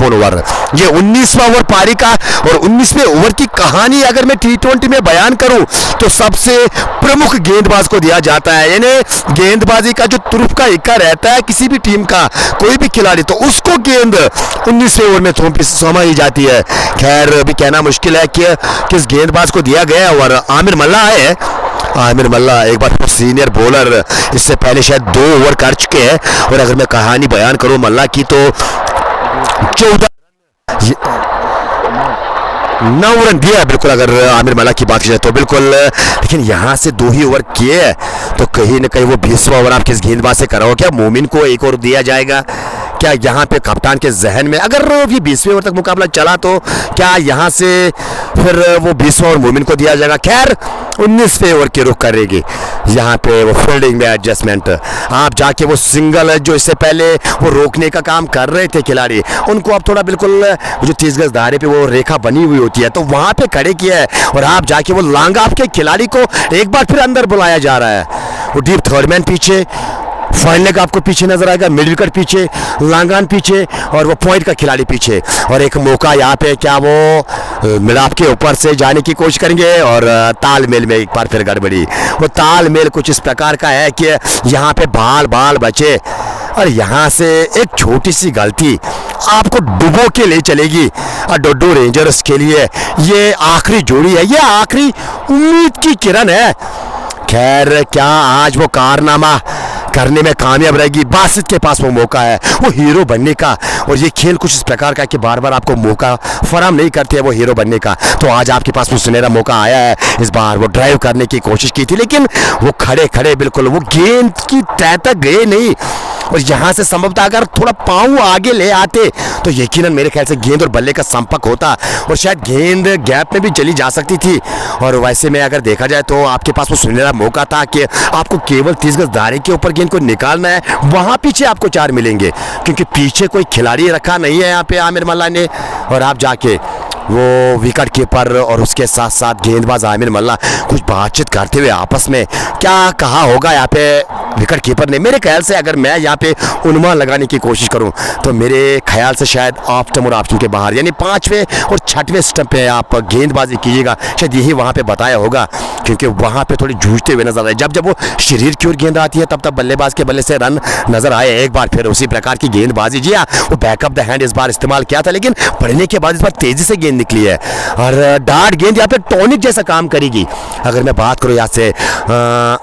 ओवर, ये 19वां ओवर पारी का, और 19वें ओवर की कहानी अगर मैं T20 में बयान करूं तो सबसे प्रमुख गेंदबाज को दिया जाता है। यानी गेंदबाजी का जो तुरुफ का इक्का रहता है किसी भी टीम का, कोई भी खिलाड़ी, तो उसको गेंद 19वें ओवर में सौंपी जाती है। खैर अभी कहना मुश्किल है कि किस गेंदबाज को दिया गया। और आमिर मल्ला है, आमिर मल्ला एक बार तो सीनियर बॉलर, इससे पहले शायद 2 ओवर कर चुके हैं। और अगर मैं कहानी बयान करूं मल्ला की तो 14 9 रन दिया है बिल्कुल, अगर आमिर मल्ला की बात की जाए तो बिल्कुल। लेकिन यहाँ से 2 ही ओवर किए हैं, तो कहीं ना कहीं वो 20वां ओवर आप किस गेंदबाज से कराओ। क्या मोमिन को एक और दिया जाएगा? क्या यहाँ पे कप्तान के जहन में अगर ये 20वें ओवर तक मुकाबला चला तो क्या यहाँ से फिर वो 20वां ओवर मोमिन को दिया जाएगा? खैर 19वें ओवर की रुख करेगी यहाँ पे वो फील्डिंग में एडजस्टमेंट। आप जाके वो सिंगल जो इससे पहले वो रोकने का काम कर रहे थे खिलाड़ी, उनको अब थोड़ा बिल्कुल जो 30 गज दायरे पे वो रेखा बनी हुई होती है तो वहाँ पे खड़े किया है, और आप जाके वो लांगा आपके खिलाड़ी को एक बार फिर अंदर बुलाया जा रहा है। वो डीप थर्ड मैन पीछे, फाइनल का आपको पीछे नजर आएगा, मिड विकेट पीछे, लांगान पीछे, और वो पॉइंट का खिलाड़ी पीछे। और एक मौका यहाँ पे, क्या वो मिलाप के ऊपर से जाने की कोशिश करेंगे, और तालमेल में एक बार फिर गड़बड़ी। वो तालमेल कुछ इस प्रकार का है कि यहाँ पे बाल बाल बचे, और यहाँ से एक छोटी सी गलती आपको डुबो के ले चलेगी। और डोडो रेंजर्स के लिए ये आखिरी जोड़ी है, ये आखिरी उम्मीद की किरण है। खैर क्या आज वो कारनामा करने में कामयाब रहेगी? बासित के पास वो मौका है वो हीरो बनने का, और ये खेल कुछ इस प्रकार का कि बार बार आपको मौका फराहम नहीं करते हैं वो हीरो बनने का। तो आज आपके पास वो सुनहरा मौका आया है। इस बार वो ड्राइव करने की कोशिश की थी, लेकिन वो खड़े खड़े बिल्कुल वो गेंद की तह तक गए नहीं, और यहाँ से संभवतः अगर थोड़ा पाँव आगे ले आते तो यकीनन मेरे ख्याल से गेंद और बल्ले का संपर्क होता, और शायद गेंद गैप में भी चली जा सकती थी। और वैसे में अगर देखा जाए तो आपके पास वो सुनहरा मौका था कि आपको केवल 30 गज दायरे के ऊपर गेंद को निकालना है, वहाँ पीछे आपको 4 मिलेंगे, क्योंकि पीछे कोई खिलाड़ी रखा नहीं है यहाँ पे आमिर मल्ला ने। और आप जाके वो विकेट कीपर और उसके साथ साथ गेंदबाज आमिर मल्ला कुछ बातचीत करते हुए आपस में क्या कहा होगा यहाँ पे विकेट कीपर ने। मेरे ख्याल से अगर मैं यहाँ पे अनुमान लगाने की कोशिश करूँ तो मेरे ख्याल से शायद ऑप्टम और ऑप्शन के बाहर, यानी 5वें और 6वें स्टंप पे आप गेंदबाजी कीजिएगा, शायद यही वहाँ पे बताया होगा, क्योंकि वहाँ पे थोड़ी जूझते हुए नजर आए। जब जब वो शरीर की ओर गेंद आती है तब तब बल्लेबाज के बल्ले से रन नजर आए। एक बार फिर उसी प्रकार की गेंदबाजी, जी हाँ वो बैकअप द हैंड इस बार इस्तेमाल किया था, लेकिन पढ़ने के बाद इस बार तेजी से गेंद निकली है, और डार्ट गेंद यहाँ पे टॉनिक जैसा काम करेगी। अगर मैं बात करूँ यहाँ से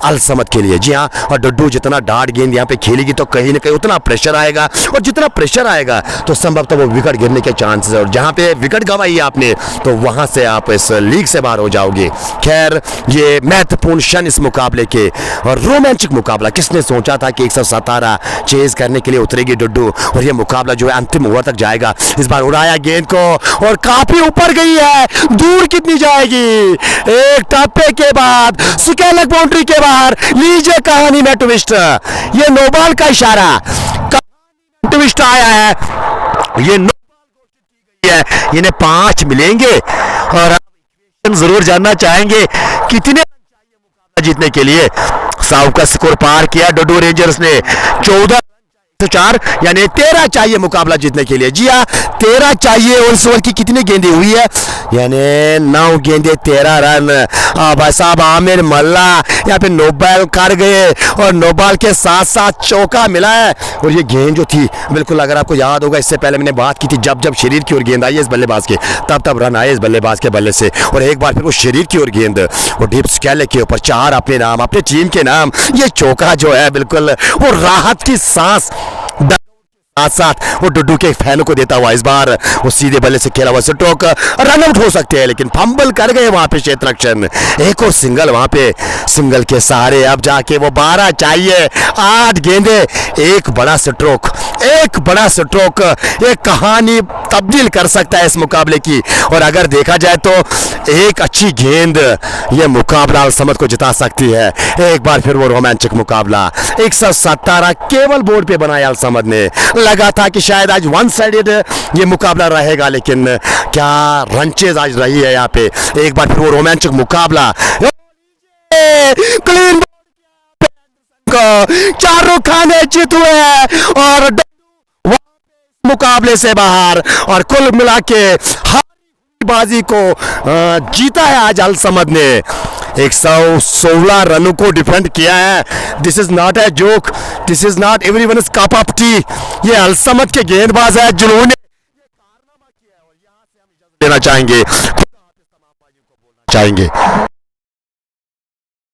अल समद के लिए, जी हाँ, और डड्डू जितना डार्ट गेंद यहाँ पे खेलेगी तो कहीं ना कहीं उतना प्रेशर आएगा, और जितना प्रेशर आएगा तो संभवतः वो विकेट गिरने के चांसेस है, और जहाँ पे विकेट गंवाई आपने तो वहाँ से आप इस लीग से बाहर हो जाओगे। खैर ये महत्वपूर्ण क्षण इस मुकाबले के, और रोमांचक मुकाबला। किसने सोचा था कि 117 चेज करने के लिए उतरेगी डड्डू, और ये मुकाबला जो है अंतिम ओवर तक जाएगा। इस बार उड़ाया गेंद को और काफी ऊपर गई है, दूर कितनी जाएगी? एक टप्पे के बाद स्केलक बाउंड्री के बाहर, लीजिए कहानी में ट्विस्ट। ये नो बॉल का इशारा, ट्विस्ट आया है, ये नो बॉल है, इन्हें 5 मिलेंगे। और जरूर जानना चाहेंगे कितने मुकाबला जीतने के लिए। साउथ का स्कोर पार किया डोडो रेंजर्स ने 14-4, यानी 13 चाहिए मुकाबला जीतने के लिए। जी हाँ 13 चाहिए, और इस ओवर की कितनी गेंदें हुई है? यानी 9 गेंदें 13 रन। भाई साहब आमिर मल्ला यहाँ पे नो बॉल कर गए, और नो बॉल के साथ साथ चौका मिला है। और ये गेंद जो थी बिल्कुल, अगर आपको याद होगा इससे पहले मैंने बात की थी, जब जब शरीर की ओर गेंद आई है इस बल्लेबाज के तब तब रन आए इस बल्लेबाज के बल्ले से। और एक बार फिर वो शरीर की ओर गेंद, वो डीप स्केल के ऊपर 4 अपने नाम, अपने टीम के नाम। ये चौका जो है बिल्कुल वो राहत की सांस साथ साथ वो डुड्डू के फैन को देता हुआ इस बार वो सीधे बल्ले से खेला हुआ स्ट्रोक रन आउट हो सकते हैं, लेकिन फंबल कर गए वहां पे क्षेत्ररक्षण। एक और सिंगल वहां पे, सिंगल के सहारे अब जाके वो 12 चाहिए, 8 गेंदे, एक बड़ा स्ट्रोक, एक बड़ा स्ट्रोक एक कहानी तब्दील कर सकता है इस मुकाबले की। और अगर देखा जाए तो एक अच्छी गेंद ये मुकाबला अलसमद को जिता सकती है। एक बार फिर वो रोमांचक मुकाबला 117 केवल बोर्ड पे बनाया अलसमद ने। लगा था कि शायद आज वन साइडेड ये मुकाबला रहेगा, लेकिन क्या रंचेज आज रही है यहाँ पे। एक बार फिर वो रोमांचक मुकाबला, क्लीन शाहरुख खान जीत हुए और मुकाबले से बाहर, और कुल मिला के बाजी को जीता है आज अलसमद ने। 116 रनों को डिफेंड किया है। This is not a joke, this is not everyone is cup of T. ये अलसमद के गेंदबाज है जिन्होंने देना चाहेंगे, चाहेंगे।